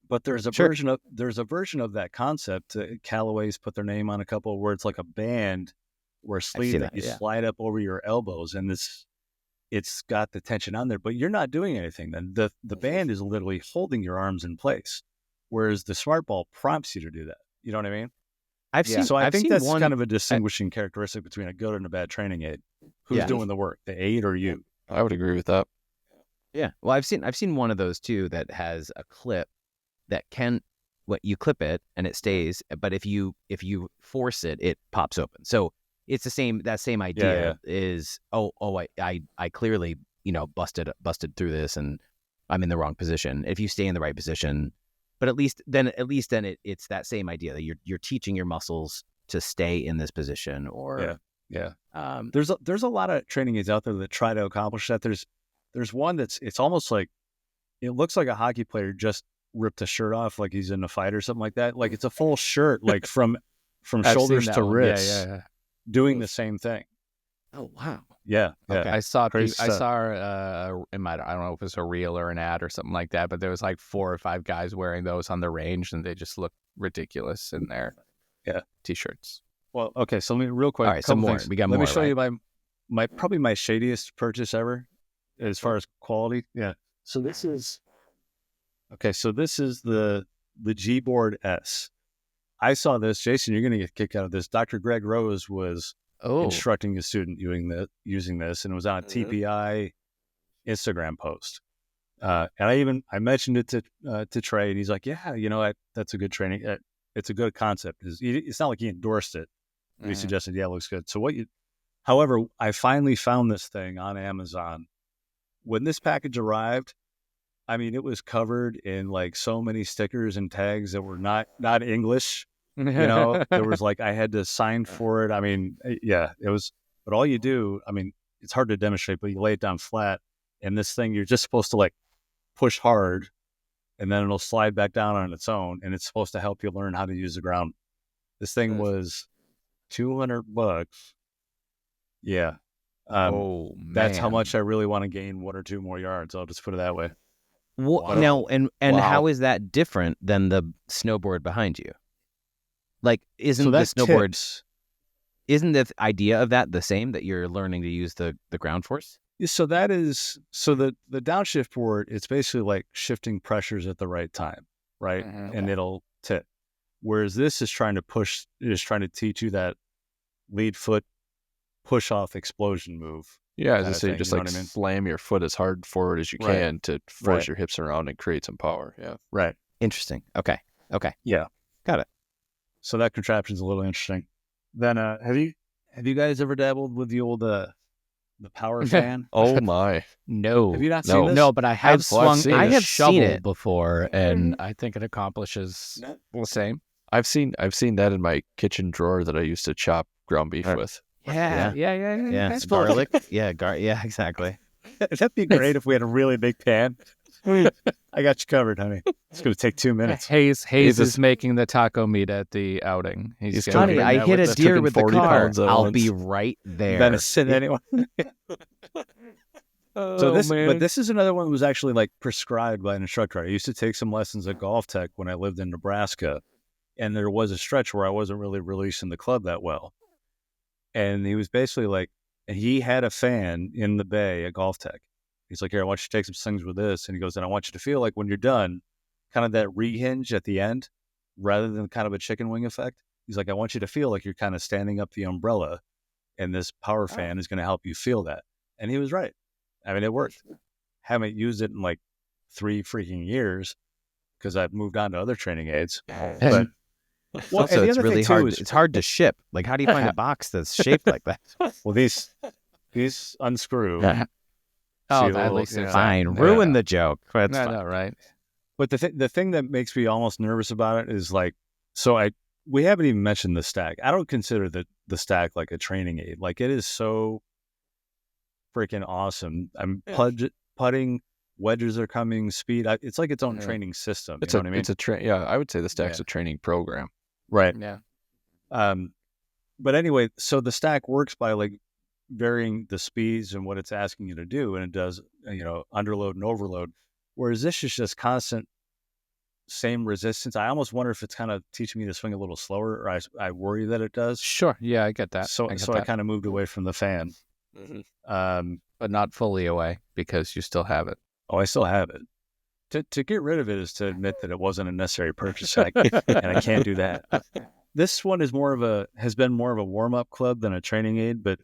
But there's a version of that concept. Callaway's put their name on a couple where it's like a band or a sleeve that you slide up over your elbows, and it's got the tension on there, but you're not doing anything. Then the band is literally holding your arms in place, whereas the smart ball prompts you to do that. You know what I mean? I've seen. So I think that's one, kind of a distinguishing characteristic between a good and a bad training aid. Who's doing the work, the aid or you? I would agree with that. Yeah. Well, I've seen one of those too that has a clip that can you clip it and it stays, but if you force it, it pops open. So it's that same idea is, I clearly, busted through this and I'm in the wrong position. If you stay in the right position, but at least then it's that same idea that you're teaching your muscles to stay in this position or there's a lot of training aids out there that try to accomplish that. There's one it's almost like it looks like a hockey player just ripped a shirt off like he's in a fight or something like that. Like it's a full shirt, like from shoulders to wrists, doing the same thing. Oh wow. Yeah. Okay. I saw Crazy I stuff. saw I don't know if it's a reel or an ad or something like that, but there was like 4 or 5 guys wearing those on the range, and they just look ridiculous in their t-shirts. Well, okay, so let me real quick. All right, some more. Things. We got Let more. me show you my probably my shadiest purchase ever, as far as quality. Yeah. So this is the G-Board S. I saw this, Jason. You're going to get a kick out of this. Dr. Greg Rose was instructing a student using this, and it was on a TPI Instagram post. And I mentioned it to Trey, and he's like, "Yeah, that's a good training. It's a good concept. It's not like he endorsed it. He suggested, it looks good." So however, I finally found this thing on Amazon. When this package arrived, I mean, it was covered in like so many stickers and tags that were not English. There was like, I had to sign for it. I mean, it was, but all you do, I mean, it's hard to demonstrate, but you lay it down flat, and this thing, you're just supposed to like push hard, and then it'll slide back down on its own, and it's supposed to help you learn how to use the ground. This thing was $200. Yeah. That's how much I really want to gain 1 or 2 more yards. I'll just put it that way. Now, and how is that different than the snowboard behind you? Like, isn't the snowboard, isn't the idea of that the same, that you're learning to use the ground force? So the downshift board, it's basically like shifting pressures at the right time, right? And it'll tip. Whereas this is trying to teach you that lead foot push off explosion move. Yeah, as I say, just like slam your foot as hard forward as you can to force your hips around and create some power. Yeah. Right. Interesting. Okay. Yeah. Got it. So that contraption's a little interesting. Then have you guys ever dabbled with the old the power fan? Oh my. No. Have you not seen this? No, but I have swung a shovel seen it before, and I think it accomplishes the same. I've seen that in my kitchen drawer that I used to chop ground beef with. Yeah. It's garlic. Yeah, exactly. That'd be great if we had a really big pan. I got you covered, honey. It's going to take 2 minutes. Hayes is making the taco meat at the outing. Honey, I hit a deer with the car. I'll be right there. Venison, anyone? But this is another one that was actually like prescribed by an instructor. I used to take some lessons at Golf Tech when I lived in Nebraska, and there was a stretch where I wasn't really releasing the club that well. And he was basically like, he had a fan in the bay at Golf Tech. He's like, "Here, I want you to take some swings with this." And he goes, "And I want you to feel like when you're done, kind of that rehinge at the end, rather than kind of a chicken wing effect." He's like, "I want you to feel like you're kind of standing up the umbrella, and this power fan is going to help you feel that." And he was right. I mean, it worked. Haven't used it in like 3 freaking years because I've moved on to other training aids. But also, it's really hard. It's hard to ship. Like, how do you find a box that's shaped like that? Well, these unscrew. At least it's fine. Ruin the joke. That's fine. Right. But the thing that makes me almost nervous about it is like, we haven't even mentioned the stack. I don't consider the stack like a training aid. Like, it is so freaking awesome. I'm putting, wedges are coming, speed. It's like its own training system. You know what I mean? It's I would say the stack's a training program. Right. Yeah. But anyway, so the stack works by like varying the speeds and what it's asking you to do, and it does, underload and overload. Whereas this is just constant, same resistance. I almost wonder if it's kind of teaching me to swing a little slower, or I worry that it does. Sure. Yeah, I get that. So I kind of moved away from the fan. But not fully away, because you still have it. Oh, I still have it. To get rid of it is to admit that it wasn't a necessary purchase, and I can't do that. This one has been more of a warm-up club than a training aid, but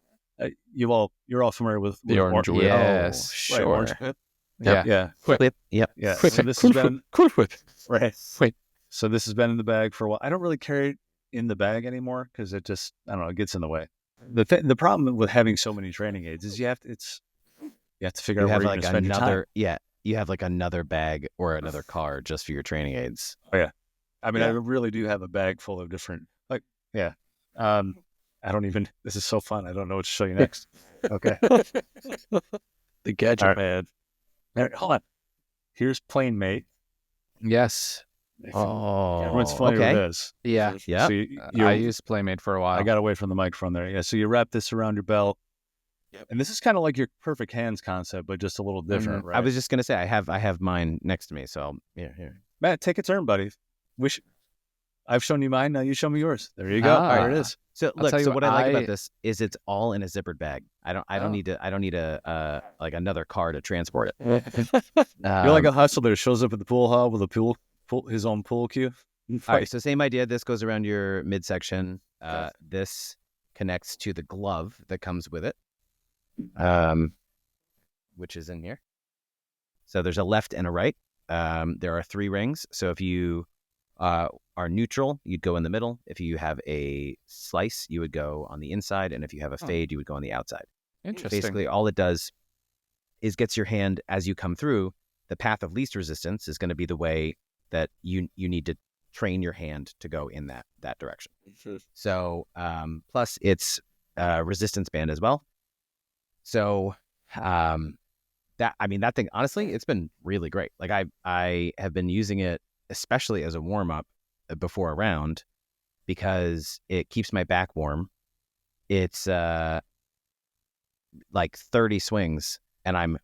you're all familiar with the orange whip. Yes, right, sure. Orange whip. Yeah. Whip. Yep. Yeah. Quick. So this has been whip. right. Wait. So this has been in the bag for a while. I don't really carry it in the bag anymore because it just, I don't know, it gets in the way. The problem with having so many training aids is you have to figure You out have where you're like going to spend your time. another, yeah, you have like another bag or another car just for your training aids. Oh yeah, I mean, I Yeah. really do have a bag full of different, like, yeah. I don't even. This is so fun. I don't know what to show you next. Okay. The gadget All right. man. All right, hold on. Here's Planemate. Yes. Everyone's Oh, familiar with okay. this. Yeah. Yep. So I used Playmate for a while. I got away from the microphone there. Yeah. So you wrap this around your belt. Yep. And this is kind of like your perfect hands concept, but just a little different, right? I was just gonna say I have mine next to me, so here. Matt, take a turn, buddy. I've shown you mine. Now you show me yours. There you go. There it is. So I'll look, tell you so what, what I like about this is it's all in a zippered bag. I don't Oh. need a like another car to transport it. You're like a hustler that shows up at the pool hall with a his own pool cue. All right, so same idea. This goes around your midsection. Okay. This connects to the glove that comes with it, which is in here. So there's a left and a right. There are 3 rings. So if you are neutral, you'd go in the middle. If you have a slice, you would go on the inside. And if you have a fade, you would go on the outside. Interesting. Basically, all it does is gets your hand as you come through. The path of least resistance is going to be the way that you need to train your hand to go in that direction. So plus it's resistance band as well. So that thing, honestly, it's been really great. Like I have been using it especially as a warm up before a round because it keeps my back warm. It's like 30 swings and I'm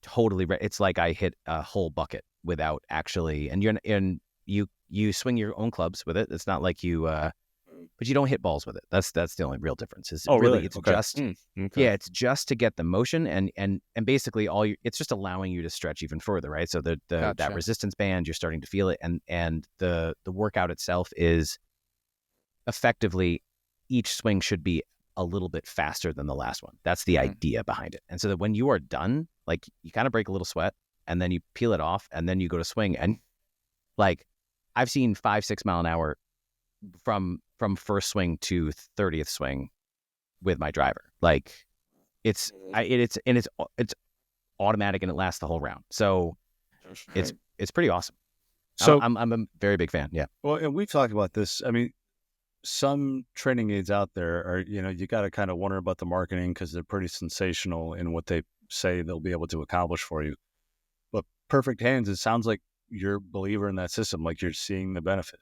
totally ready. It's like I hit a whole bucket without actually, and you swing your own clubs with it. It's not like you, but you don't hit balls with it. That's the only real difference. Is really? It's Okay. just, yeah, it's just to get the motion and basically it's just allowing you to stretch even further, right? So that Gotcha. resistance band, you're starting to feel it, and the workout itself is effectively each swing should be a little bit faster than the last one. That's the idea behind it. And so that when you are done, like you kind of break a little sweat and then you peel it off and then you go to swing and like I've seen 5-6 mile an hour from first swing to 30th swing with my driver. Like it's automatic and it lasts the whole round. So it's pretty awesome. So I'm a very big fan. Yeah. well, and we've talked about this. I mean, some training aids out there are, you got to kind of wonder about the marketing because they're pretty sensational in what they say they'll be able to accomplish for you. But Perfect Hands, it sounds like you're a believer in that system, like you're seeing the benefit.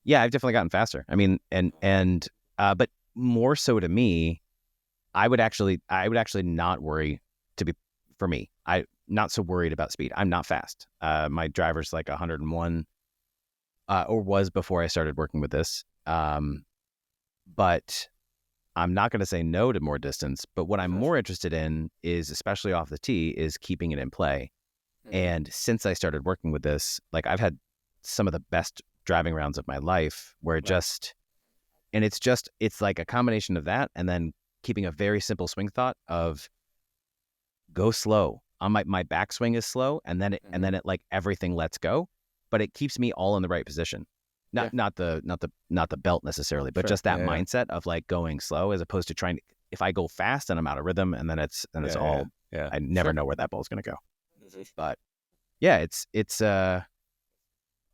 Yeah, I've definitely gotten faster. I mean, but more so to me, I would actually not worry for me. I'm not so worried about speed. I'm not fast. My driver's like 101, or was before I started working with this. But I'm not going to say no to more distance. But what I'm more interested in is, especially off the tee, is keeping it in play. And since I started working with this, like I've had some of the best driving rounds of my life where it's like a combination of that and then keeping a very simple swing thought of go slow. On my backswing is slow and then it like everything lets go, but it keeps me all in the right position. Not the belt necessarily, but just that mindset of like going slow as opposed to trying to, if I go fast and I'm out of rhythm and then it's all I never know where that ball's going to go. But yeah,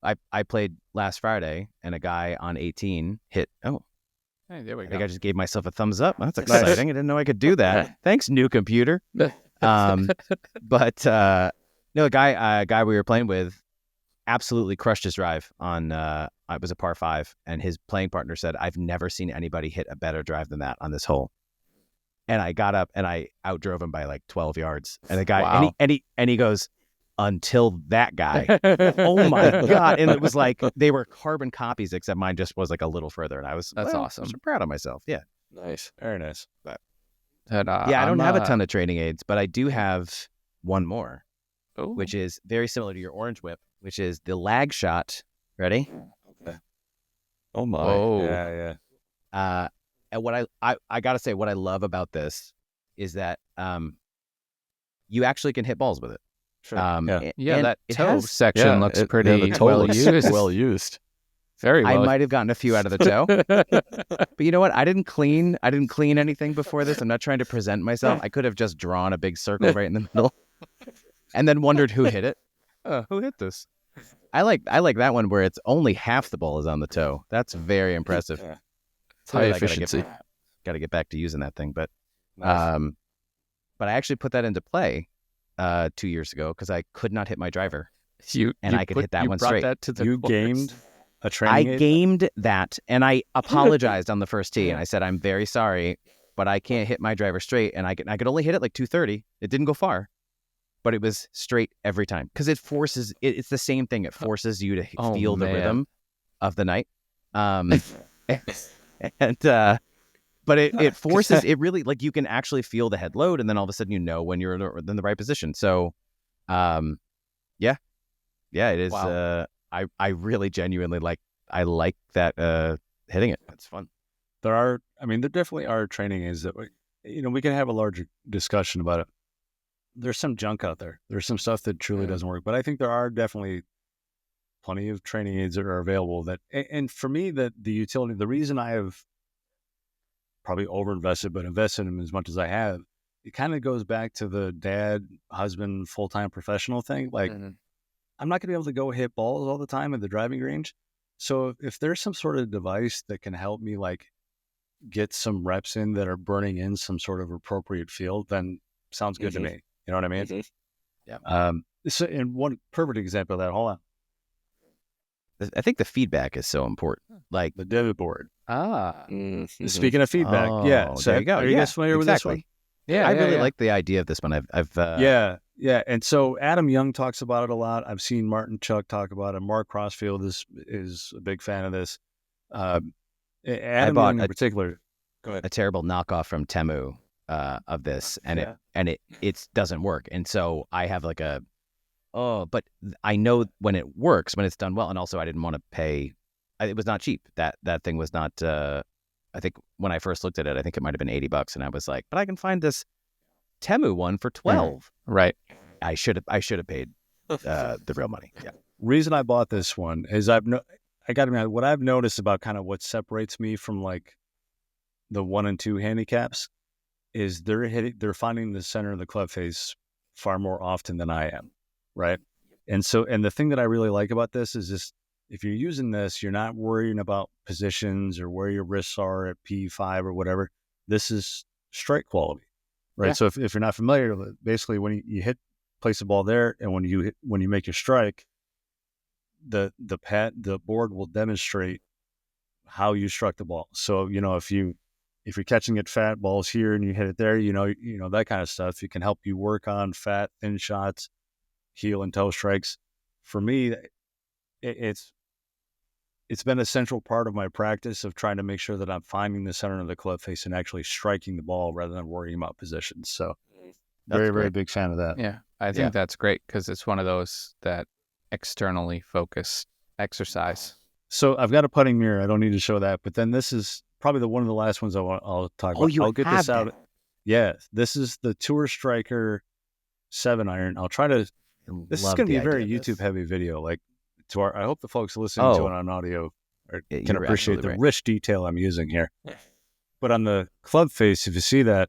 I played last Friday and a guy on 18 hit. Oh, Hey, there we I go. think I just gave myself a thumbs up. That's exciting. I didn't know I could do that. Thanks, new computer. But no, a guy we were playing with absolutely crushed his drive on. It was a par 5, and his playing partner said, "I've never seen anybody hit a better drive than that on this hole." And I got up and I outdrove him by like 12 yards. And the guy, Wow. and he goes, "Until that guy." Oh my God. And it was like, they were carbon copies, except mine just was like a little further. And I was, That's well, awesome. I'm so proud of myself. Yeah. Nice. Very nice. And, Yeah. I don't have a ton of training aids, but I do have one more, Ooh. which is very similar to your orange whip, which is the lag shot. Ready? Oh my. Whoa. Yeah. And what I got to say, what I love about this is that you actually can hit balls with it. Sure. Yeah, and that it toe has- section looks pretty the toe well looks used. well used. Very I well. might have gotten a few out of the toe. But you know what? I didn't clean anything before this. I'm not trying to present myself. I could have just drawn a big circle right in the middle and then wondered who hit it. Who hit this? I like that one where it's only half the ball is on the toe. That's very impressive. It's high efficiency. Got to get back to using that thing, but Nice. but I actually put that into play 2 years ago because I could not hit my driver. I could hit that one straight. That to the You course. gamed a I training aid? gamed that, and I apologized on the first tee, and I said, "I'm very sorry, but I can't hit my driver straight, and I could only hit it like 230. It didn't go far, but it was straight every time because it forces. It's the same thing. It forces you to feel the rhythm of the night, and but it forces it really like you can actually feel the head load, and then all of a sudden you know when you're in the right position. So, yeah, it is. Wow. I really genuinely like that hitting it. It's fun. There definitely are training aids that we can have a larger discussion about it. There's some junk out there. There's some stuff that truly doesn't work, but I think there are definitely plenty of training aids that are available that, and for me, that the utility, the reason I have probably overinvested, but invested in them as much as I have, it kind of goes back to the dad, husband, full-time professional thing. Like, I'm not going to be able to go hit balls all the time at the driving range. So if there's some sort of device that can help me like get some reps in that are burning in some sort of appropriate field, then sounds good to me. You know what I mean? Yeah. So, and one perfect example of that, hold on, I think the feedback is so important. Like the divot board. Speaking of feedback, yeah. So there you go. Are you guys familiar with this one? Yeah, I really like the idea of this one. I've Yeah. And so Adam Young talks about it a lot. I've seen Martin Chuck talk about it. Mark Crossfield is a big fan of this. Adam bought Young in particular. Go ahead. a terrible knockoff from Temu of this, and it doesn't work. And so I have like but I know when it works, when it's done well. And also I didn't want to pay. It was not cheap. That thing was not. I think when I first looked at it, I think it might have been $80, and I was like, but I can find this Temu one for $12. Right. I should have paid the real money. Yeah. Reason I bought this one is I got to be honest, what I've noticed about kind of what separates me from like the 1 and 2 handicaps is they're finding the center of the club face far more often than I am, right? And the thing that I really like about this is just if you're using this, you're not worrying about positions or where your wrists are at P5 or whatever. This is strike quality, right? Yeah. So if you're not familiar with it, basically when you place the ball there, and when you make your strike, the board will demonstrate how you struck the ball. So if you're catching it fat balls here and you hit it there, that kind of stuff. It can help you work on fat, thin shots, heel and toe strikes. For me, it's been a central part of my practice of trying to make sure that I'm finding the center of the club face and actually striking the ball rather than worrying about positions. So very, very big fan of that. Yeah, I think that's great because it's one of those that externally focused exercise. So I've got a putting mirror. I don't need to show that, but then this is probably one of the last ones I'll talk about. I'll get this out. Yeah, this is the Tour Striker 7-iron. I'll try to. This is going to be a very YouTube heavy video. Like I hope the folks listening to it on audio can appreciate the rich detail I'm using here. But on the club face, if you see that,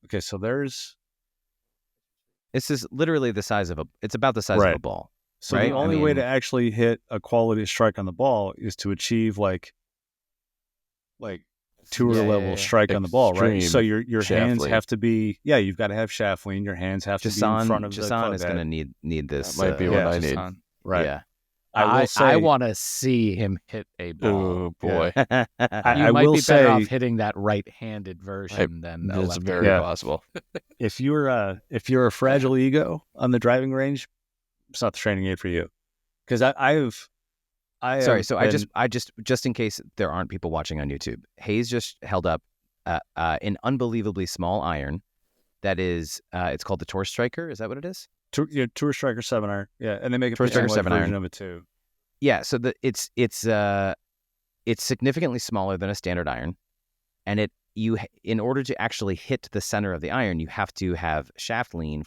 okay, so there's. This is literally it's about the size of a ball. So the only way to actually hit a quality strike on the ball is to achieve like tour level strike on the ball, right? So your hands have to be, you've got to have shaft lean. Your hands have to be in front of the club is going to need this. That might be what I need. Right. Yeah. I will say, I want to see him hit a ball. Oh boy. I might be better off hitting that right-handed version than a That's left. very possible. If you're a fragile ego on the driving range, it's not the training aid for you. Because I just in case there aren't people watching on YouTube, Hayes just held up an unbelievably small iron that is it's called the Tour Striker. Is that what it is? Tour Striker 7-iron. Yeah, and they make a Tour Striker 7-iron version of it too. Yeah, so it's significantly smaller than a standard iron, and in order to actually hit the center of the iron, you have to have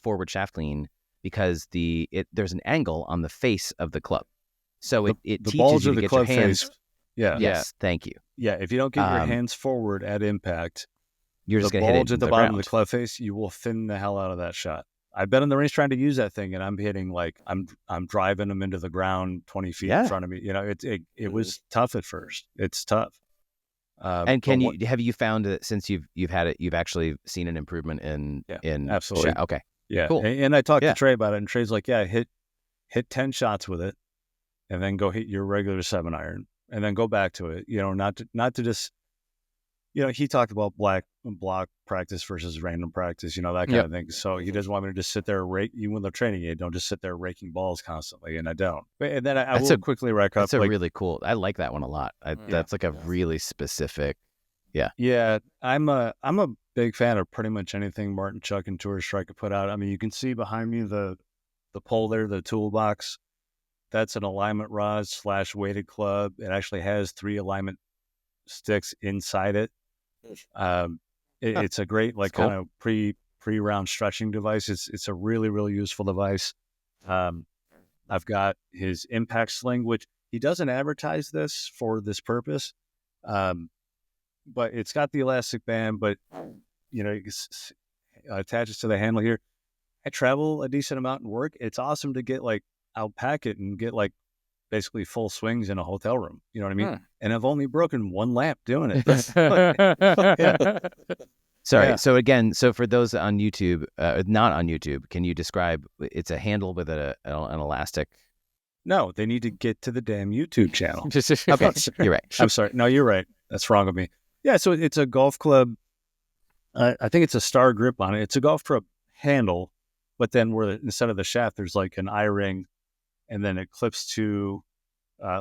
forward shaft lean, because there's an angle on the face of the club. So it the teaches bulge you of to the get your club hands. face Yeah. Yes, thank you. Yeah. If you don't get your Um, hands forward at impact, You're the just gonna hit it bulge at into the the bottom of ground. the club face, you will thin the hell out of that shot. I've been in the range trying to use that thing, and I'm hitting like I'm driving them into the ground 20 feet in Yeah. front of me. You know, it was tough at first. It's tough. And but have you found that since you've had it, you've actually seen an improvement in absolutely. Okay, Yeah. cool. And I talked Yeah. to Trey about it, and Trey's like, yeah, hit 10 shots with it, and then go hit your regular 7-iron, and then go back to it. You know, not to just, you know, he talked about block practice versus random practice, you know, that kind of thing. So he doesn't want me to just sit there even with the training aid, don't just sit there raking balls constantly, and I don't. And then I will quickly rack up. That's a really cool. I like that one a lot. That's like a really specific. Yeah. Yeah, I'm a big fan of pretty much anything Martin Chuck and Tour Striker put out. I mean, you can see behind me the pole there, the toolbox. That's an alignment rod / weighted club. It actually has 3 alignment sticks inside it. It's a great kind of pre-round stretching device. It's a really, really useful device. I've got his impact sling, which he doesn't advertise this for this purpose, but it's got the elastic band. But you know, attaches to the handle here. I travel a decent amount in work. It's awesome to get I'll pack it and get basically full swings in a hotel room. You know what I mean? And I've only broken 1 lamp doing it. Sorry. Yeah. So again, for those on YouTube, not on YouTube, can you describe? It's a handle with an elastic. No, they need to get to the damn YouTube channel. Okay, you're right. I'm sorry. No, you're right. That's wrong of me. Yeah. So it's a golf club. I think it's a star grip on it. It's a golf club handle, but then where instead of the shaft, there's like an eye ring, and then it clips to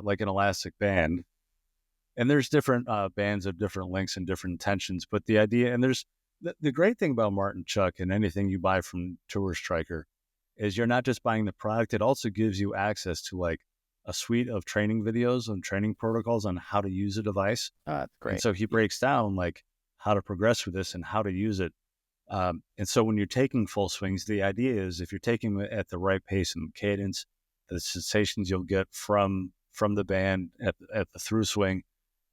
like an elastic band. And there's different bands of different lengths and different tensions. But the idea, and there's the great thing about Martin Chuck and anything you buy from Tour Striker is you're not just buying the product. It also gives you access to a suite of training videos and training protocols on how to use a device. That's great. And so he breaks down how to progress with this and how to use it. And so when you're taking full swings, the idea is if you're taking it at the right pace and cadence, the sensations you'll get from the band at the through swing,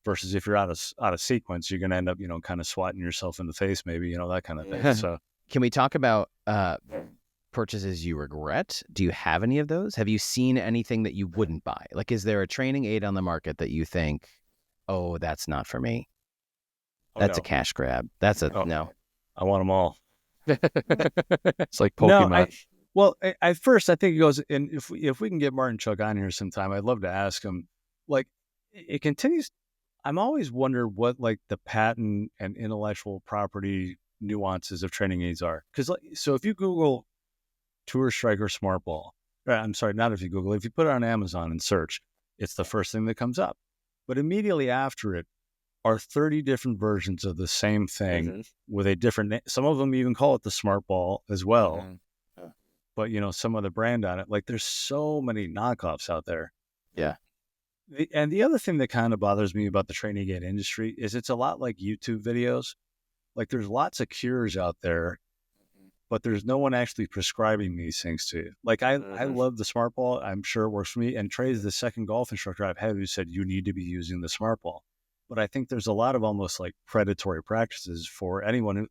versus if you're out of sequence, you're going to end up, kind of swatting yourself in the face, maybe, that kind of thing. So can we talk about purchases you regret? Do you have any of those? Have you seen anything that you wouldn't buy? Is there a training aid on the market that you think, oh, that's not for me? That's a cash grab. That's no. I want them all. It's like Pokemon. At first I think it goes, and if we can get Martin Chuck on here sometime, I'd love to ask him. It continues. I'm always wonder what the patent and intellectual property nuances of training aids are. Because so if you Google Tour Striker Smart Ball, I'm sorry, not if you Google, if you put it on Amazon and search, it's the first thing that comes up. But immediately after it are 30 different versions of the same thing with a different name. Some of them even call it the Smart Ball as well. But, some other brand on it. There's so many knockoffs out there. Yeah. And the other thing that kind of bothers me about the training aid industry is it's a lot like YouTube videos. There's lots of cures out there, but there's no one actually prescribing these things to you. I love the Smart Ball. I'm sure it works for me. And Trey's the second golf instructor I've had who said you need to be using the Smart Ball. But I think there's a lot of almost predatory practices for anyone who,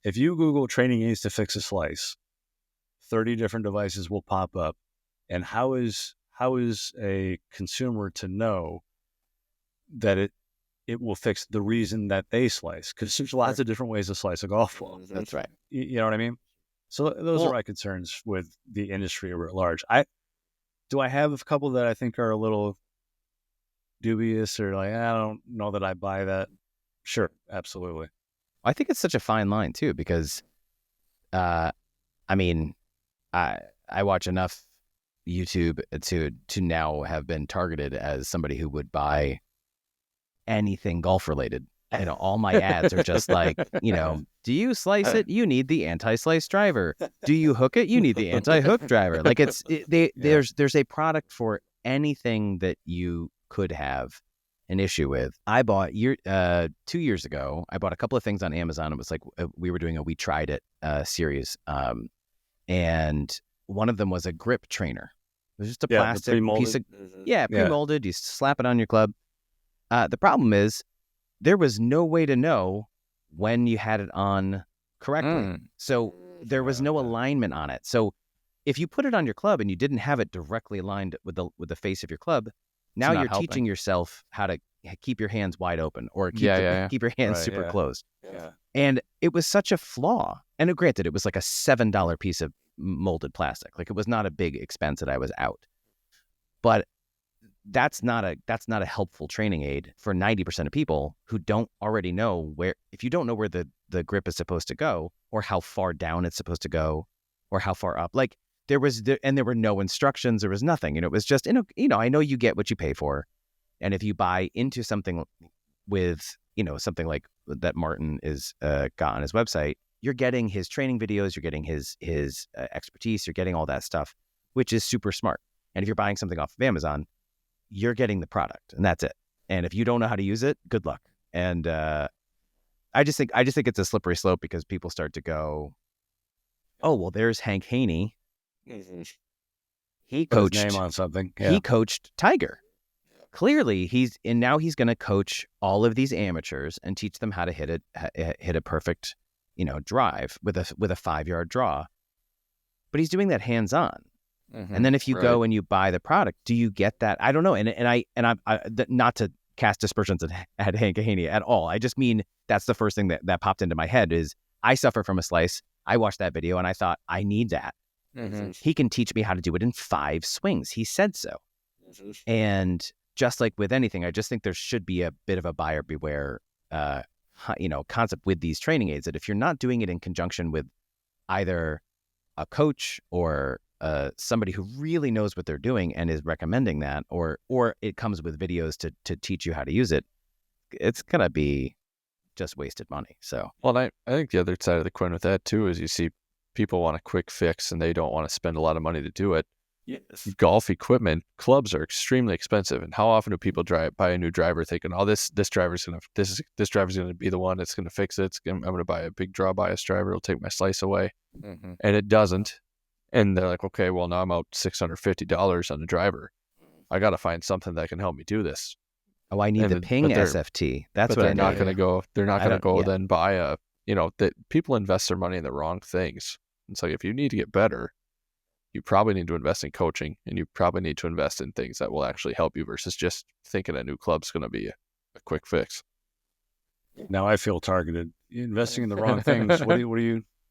if you Google training aids to fix a slice, 30 different devices will pop up. And how is a consumer to know that it will fix the reason that they slice? Because there's lots of different ways to slice a golf ball. That's right. You know what I mean? So those are my concerns with the industry at large. Do I have a couple that I think are a little dubious or I don't know that I buy that? Sure, absolutely. I think it's such a fine line too, because I watch enough YouTube to now have been targeted as somebody who would buy anything golf related. All my ads are just do you slice it? You need the anti-slice driver. Do you hook it? You need the anti-hook driver. There's a product for anything that you could have an issue with. I bought 2 years ago. I bought a couple of things on Amazon. It was we were doing a We Tried It series, and one of them was a grip trainer. was just a Yeah, the plastic pre-molded. piece of Yeah. pre-molded. You slap it on your club. The problem is there was no way to know when you had it on correctly. So there was no alignment on it. So if you put it on your club and you didn't have it directly aligned with the face of your club, now not you're helping. teaching yourself how to keep your hands wide open or keep Yeah. keep your hands Right, super yeah. closed. Yeah. And it was such a flaw. And granted, it was like a $7 piece of molded plastic. Like it was not a big expense that I was out. But that's not a helpful training aid for 90% of people who don't already know where. If you don't know where the grip is supposed to go, or how far down it's supposed to go, or how far up, like there were no instructions. There was nothing. And it was just, I know you get what you pay for. And if you buy into something with, something like that Martin is got on his website, you're getting his training videos, you're getting his expertise, you're getting all that stuff, which is super smart. And if you're buying something off of Amazon, you're getting the product, and that's it. And if you don't know how to use it, good luck. And I just think it's a slippery slope because people start to go, oh, well, there's Hank Haney. He Put coached his name on something. Yeah. He coached Tiger. Clearly, now he's going to coach all of these amateurs and teach them how to hit a perfect, drive with a 5-yard draw. But he's doing that hands on. And then if you go and you buy the product, do you get that? I don't know. And I not to cast aspersions at Hank Haney at all. I just mean that's the first thing that popped into my head is I suffer from a slice. I watched that video and I thought I need that. He can teach me how to do it in 5 swings. He said so. And just like with anything, I just think there should be a bit of a buyer beware, concept with these training aids that if you're not doing it in conjunction with either a coach or somebody who really knows what they're doing and is recommending that, or it comes with videos to teach you how to use it, it's gonna be just wasted money. So, well, I think the other side of the coin with that too is you see people want a quick fix and they don't want to spend a lot of money to do it. Yes. Golf equipment, clubs are extremely expensive, and how often do people buy a new driver thinking, "Oh, this driver's gonna be the one that's gonna fix it. I'm gonna buy a big draw bias driver. It'll take my slice away," and it doesn't. And they're like, "Okay, well now I'm out $650 on the driver. I got to find something that can help me do this." I need the Ping SFT. That's what they're I not need. going to go. They're not going to go yeah. then buy a. That people invest their money in the wrong things. It's like if you need to get better, you probably need to invest in coaching, and you probably need to invest in things that will actually help you versus just thinking a new club's going to be a quick fix. Now I feel targeted. You're investing in the wrong things.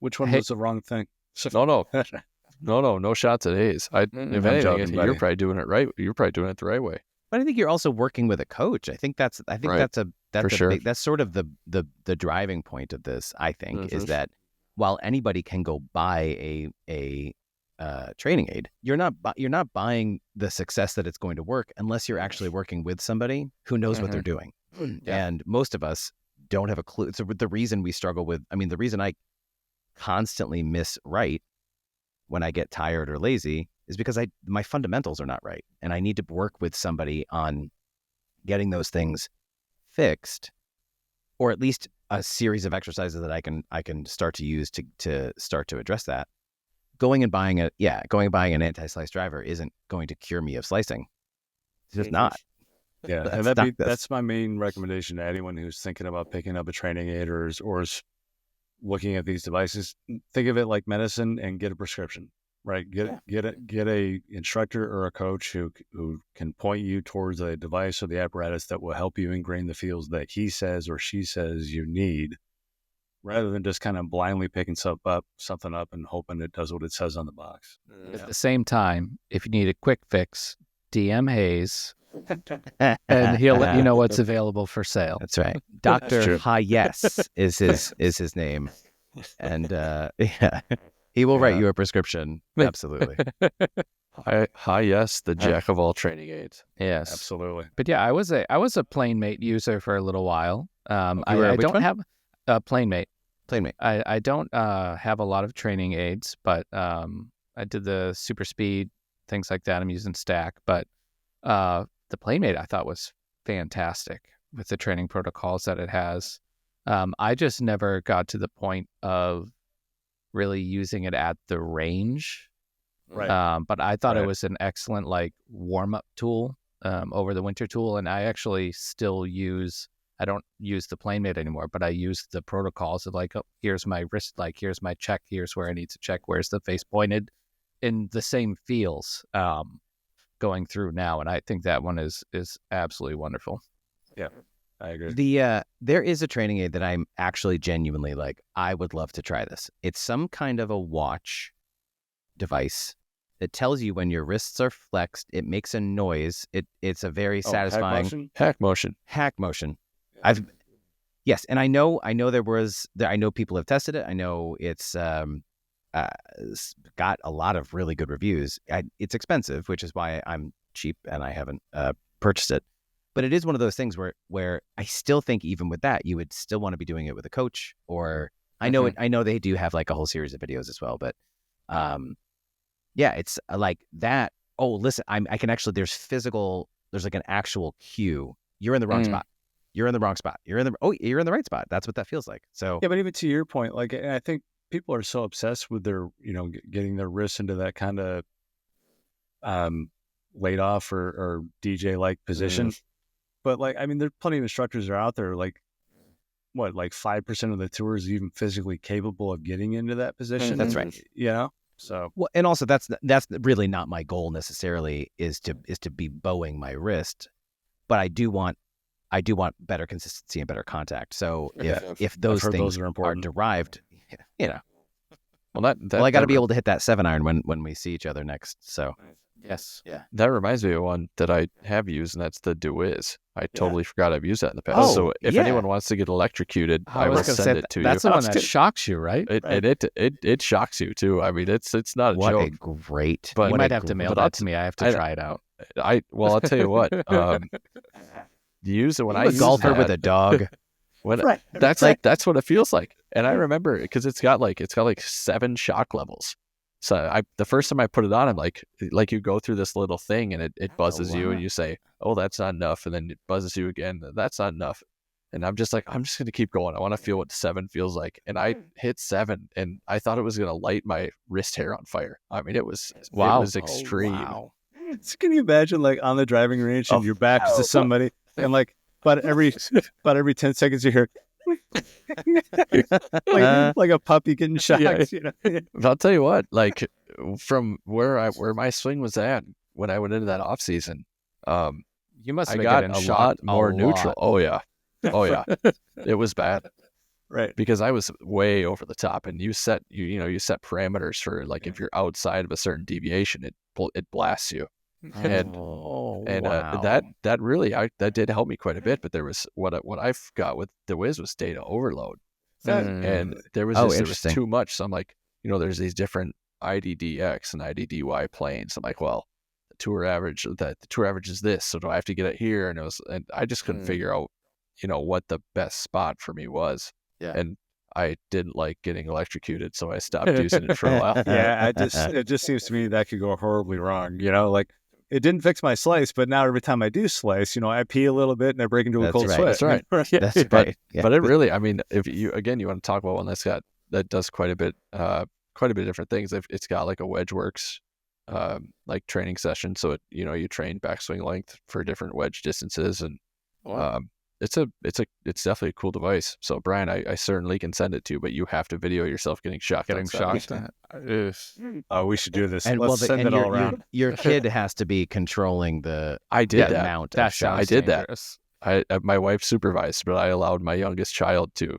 Which one was the wrong thing? No shots at A's. If anything, joking, you're probably doing it right. You're probably doing it the right way. But I think you're also working with a coach. I think that's sure. that's sort of the driving point of this. I think is that while anybody can go buy a training aid, you're not buying the success that it's going to work unless you're actually working with somebody who knows what they're doing. Yeah. And most of us don't have a clue. So the reason we struggle with, the reason I constantly miss right when I get tired or lazy is because my fundamentals are not right. And I need to work with somebody on getting those things fixed, or at least a series of exercises that I can start to use to start to address that. Going and buying an anti-slice driver isn't going to cure me of slicing. It's just not. Yeah, and that's my main recommendation to anyone who's thinking about picking up a training aid or is looking at these devices. Think of it like medicine and get a prescription, right? Get a instructor or a coach who can point you towards a device or the apparatus that will help you ingrain the feels that he says or she says you need, rather than just kind of blindly picking something up and hoping it does what it says on the box. At the same time, if you need a quick fix, DM Hayes, and he'll let you know what's available for sale. That's right. Dr. Hayes is his name. And he will write you a prescription. Absolutely. Yes, the jack of all training aids. Yes, Absolutely. But yeah, I was a PlaneMate user for a little while. I don't have a PlaneMate. PlaneMate. I don't have a lot of training aids, but I did the super speed, things like that. I'm using Stack, but the PlaneMate I thought was fantastic with the training protocols that it has. I just never got to the point of really using it at the range Right. But I thought it Right. was an excellent like warm up tool over the winter tool, and I actually still use. I don't use the PlaneMate anymore, but I use the protocols of like, oh, here's my wrist, like here's my check, here's where I need to check, where's the face pointed, in the same feels going through now, and I think that one is absolutely wonderful. Yeah, I agree. There is a training aid that I'm actually genuinely like, I would love to try this. It's some kind of a watch device that tells you when your wrists are flexed. It makes a noise. It's a very satisfying Hack motion. hack motion. Yes, and I know I know people have tested it. I know it's got a lot of really good reviews. It's expensive, which is why I'm cheap and I haven't purchased it. But it is one of those things where I still think even with that, you would still want to be doing it with a coach. Or I know they do have like a whole series of videos as well. But yeah, it's like that. Oh, listen, I can actually. There's like an actual cue. You're in the wrong spot. You're in the wrong spot. You're in the right spot. That's what that feels like. So yeah, but even to your point, like I think people are so obsessed with their, getting their wrists into that kind of laid off or DJ like position. But like, I mean, there's plenty of instructors that are out there. Like, what, like 5% of the tour is even physically capable of getting into that position. That's right. So well, and also that's really not my goal necessarily is to be bowing my wrist, but I do want better consistency and better contact. So if those things are derived, Well, I got to be able to hit that 7-iron when we see each other next. So Yes. yeah, that reminds me of one that I have used, and that's the DeWiz. I totally forgot I've used that in the past. So if anyone wants to get electrocuted, I will send it to you. That's the one that shocks you, right? It shocks you too. I mean, it's not a what joke. a great. But You might have to mail that to me. I have to try it out. I'll tell you what. You use it when I a use golfer that, with a dog. That's that's what it feels like. And I remember because it's got like 7 shock levels. So the first time I put it on, I'm like you go through this little thing and it buzzes you and you say, oh, that's not enough. And then it buzzes you again. That's not enough. And I'm just like, I'm just going to keep going. I want to feel what 7 feels like. And I hit 7 and I thought it was going to light my wrist hair on fire. I mean, it was extreme. Wow. So can you imagine like on the driving range and your back is to somebody and like about every 10 seconds you hear like a puppy getting shocked. I'll tell you what, like from where my swing was at when I went into that off season, you must have I got a lot more neutral. Oh yeah, it was bad, right? Because I was way over the top, and you set parameters for like if you're outside of a certain deviation, it blasts you. And that really that did help me quite a bit. But there was what I got with the Wiz was data overload, and there was too much. So I'm like, there's these different IDDX and IDDY planes. I'm like, well, the tour average is this, so do I have to get it here? And I just couldn't figure out, what the best spot for me was. Yeah. And I didn't like getting electrocuted, so I stopped using it for a while. Yeah, it just seems to me that could go horribly wrong. Like. It didn't fix my slice, but now every time I do slice, I pee a little bit and I break into a cold sweat. That's right. That's right. Yeah. But it really, I mean, if you want to talk about one that does quite a bit of different things. It's got like a WedgeWorks, like training session. So you train backswing length for different wedge distances, and it's definitely a cool device. So Brian, I certainly can send it to you, but you have to video yourself getting shocked. Oh, we should do this. And Let's send it all around. Your kid has to be controlling the amount of shots. I did that. My wife supervised, but I allowed my youngest child to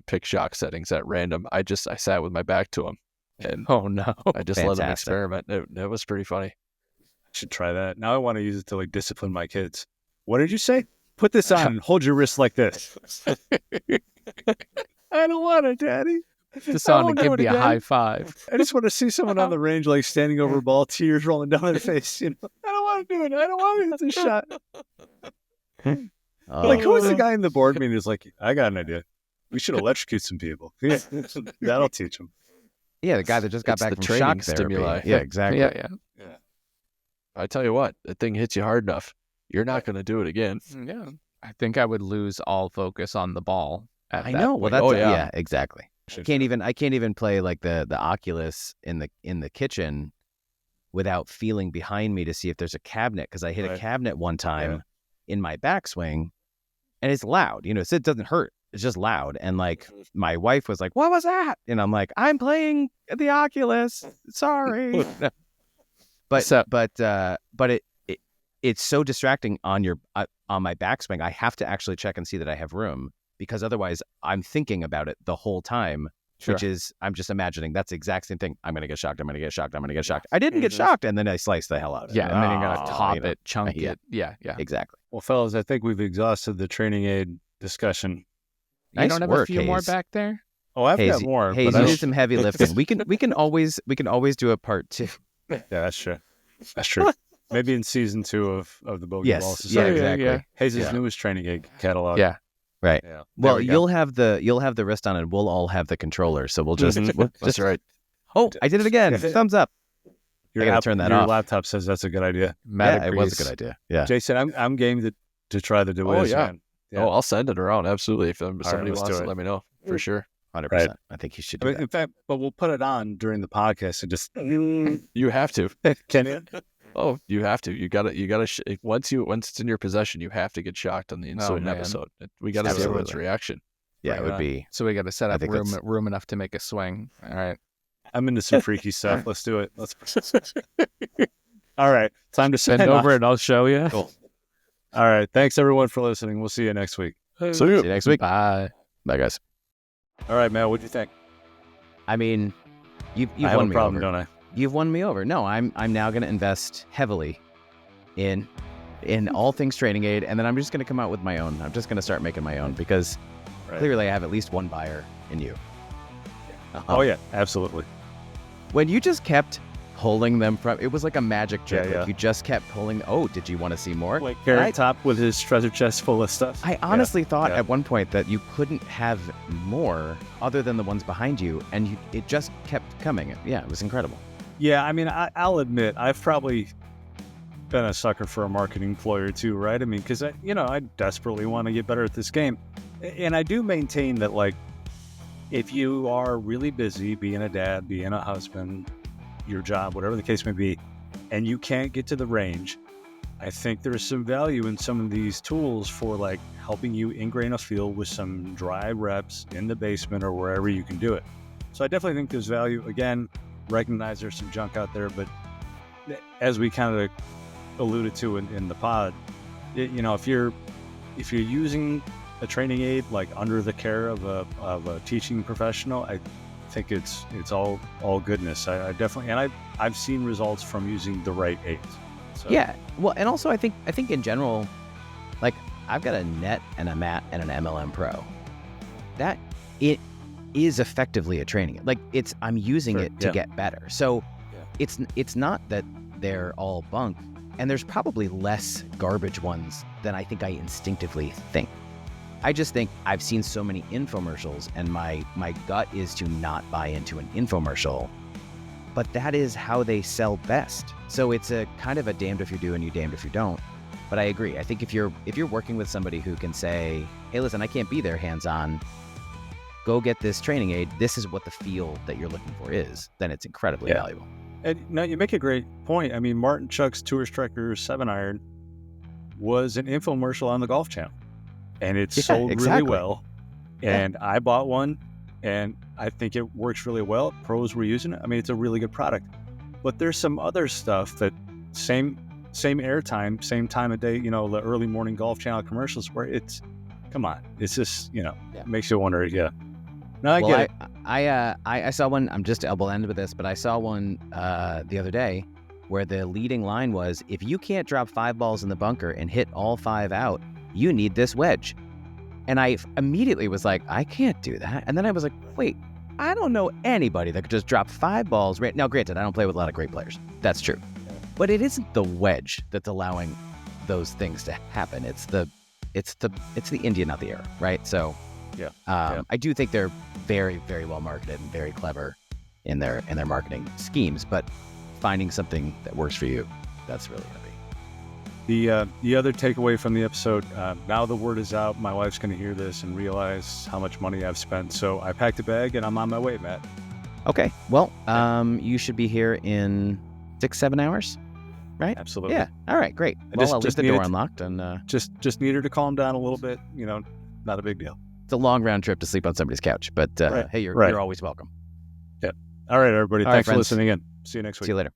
pick shock settings at random. I sat with my back to him, and oh no, I just let him experiment. It was pretty funny. I should try that. Now I want to use it to like discipline my kids. What did you say? Put this on and hold your wrist like this. I don't want it, Daddy. Just on and give me a high five. I just want to see someone on the range like standing over a ball, tears rolling down their face. I don't want to do it. I don't want to hit this shot. Like, who was the guy in the board meeting who's like, I got an idea. We should electrocute some people. Yeah, that'll teach them. Yeah, the guy that just got back from training shock therapy. stimuli. Yeah, exactly. Yeah. I tell you what, that thing hits you hard enough, you're not going to do it again. Yeah. I think I would lose all focus on the ball. I know. Well, that's exactly. I can't even play like the Oculus in the kitchen without feeling behind me to see if there's a cabinet, because I hit a cabinet one time in my backswing, and it's loud. It doesn't hurt. It's just loud. And like my wife was like, "What was that?" And I'm like, "I'm playing the Oculus. Sorry." But it's so distracting on my backswing. I have to actually check and see that I have room, because otherwise I'm thinking about it the whole time. Sure. Which is, I'm just imagining that's the exact same thing. I'm going to get shocked. I'm going to get shocked. I'm going to get shocked. I didn't get shocked. And then I sliced the hell out of it. Yeah. And then you're going to top you know, it, chunk it. Yeah. Yeah. Exactly. Well, fellas, I think we've exhausted the training aid discussion. You Nice don't have work, a few more Hayes. back there? Oh, I've got Hazy, more. Hayes, but I you don't- did some heavy lifting. We can always do a part 2. Yeah, that's true. That's true. Maybe in season 2 of the Bogey Ball Yes. Society. Yeah, exactly. yeah. Hayes' Yeah. newest training aid catalog. Yeah. Right. Yeah. Well, we go. you'll have the wrist on it. We'll all have the controller. So we'll just, That's right. Oh, I did it again. Yeah. Thumbs up. I gotta turn that your off. laptop says that's a good idea. Matt Yeah, it was a agrees. good idea. Yeah. Jason, I'm game to try the DeWiz, yeah. man. Yeah. Oh, I'll send it around. Absolutely. If somebody let's wants do it, it. let me know for sure. 100%. Right. I think you should I do mean, that. in fact, but we'll put it on during the podcast and just You have to. can you? Oh, you have to. You gotta. Once it's in your possession, you have to get shocked on the ensuing man. episode. We gotta see everyone's Absolutely. reaction. Yeah, Right it would on. be. So we got to set I up think room enough to make a swing. All right. I'm into some freaky stuff. Let's do it. Let's. All right, time to Bend sign over off. and I'll show you. Cool. All right, thanks everyone for listening. We'll see you next week. See you. See you next week. Bye. Bye, guys. All right, Matt, what'd you think? I mean, you've I have won a me problem, over. don't I? You've won me over. No, I'm now going to invest heavily in all things training aid, and then I'm just going to come out with my own. I'm just going to start making my own, because Right. clearly I have at least one buyer in you. Oh yeah, absolutely. When you just kept pulling them from, it was like a magic trick. Yeah, yeah. Like you just kept pulling. Oh, did you want to see more? Like Carrot I- Top with his treasure chest full of stuff. I honestly thought yeah. at one point that you couldn't have more other than the ones behind you, and it just kept coming. Yeah, it was incredible. Yeah, I mean, I'll admit, I've probably been a sucker for a marketing ploy or two, right? I mean, because I desperately want to get better at this game, and I do maintain that, like, if you are really busy being a dad, being a husband, your job, whatever the case may be, and you can't get to the range, I think there's some value in some of these tools for like helping you ingrain a feel with some dry reps in the basement or wherever you can do it. So I definitely think there's value. Again, recognize there's some junk out there, but as we kind of alluded to in the pod, if you're using a training aid like under the care of a teaching professional, I think it's all goodness. I definitely, and I've seen results from using the right aids. So, Yeah. Well, and also I think in general, like I've got a net and a mat and an MLM Pro. That it is effectively a training. Like I'm using Sure, it to yeah. get better. So Yeah. it's not that they're all bunk, and there's probably less garbage ones than I think I instinctively think. I just think I've seen so many infomercials, and my gut is to not buy into an infomercial, but that is how they sell best. So it's a kind of a damned if you do and you damned if you don't. But I agree. I think if you're working with somebody who can say, hey, listen, I can't be there hands-on, go get this training aid, this is what the feel that you're looking for is, then it's incredibly Yeah. valuable. And now you make a great point. I mean, Martin Chuck's Tour Striker 7-iron was an infomercial on the Golf Channel, and it Yeah, sold exactly. really well. Yeah. And I bought one, and I think it works really well. Pros were using it. I mean, it's a really good product. But there's some other stuff that same airtime, same time of day, the early morning Golf Channel commercials where come on, it's just, makes you wonder. Yeah. No, I get it. I saw one, I'm just elbow ended with this, but I saw one the other day where the leading line was, if you can't drop 5 balls in the bunker and hit all 5 out, you need this wedge. And I immediately was like, I can't do that. And then I was like, wait, I don't know anybody that could just drop 5 balls. Now, granted, I don't play with a lot of great players. That's true. But it isn't the wedge that's allowing those things to happen. It's the India, not the error, right? So Yeah. I do think they're very, very well marketed and very clever in their marketing schemes, but finding something that works for you, that's really gonna be. The other takeaway from the episode, now the word is out, my wife's going to hear this and realize how much money I've spent. So I packed a bag and I'm on my way, Matt. Okay. Well, you should be here in 6-7 hours, right? Absolutely. Yeah. All right, great. I Well, I'll leave just the door needed- unlocked, and Just need her to calm down a little bit. Not a big deal. it's a long round trip to sleep on somebody's couch. But Right, hey, you're right. always welcome. All right, everybody. All right, Thanks for friends. listening in. See you next week. See you later.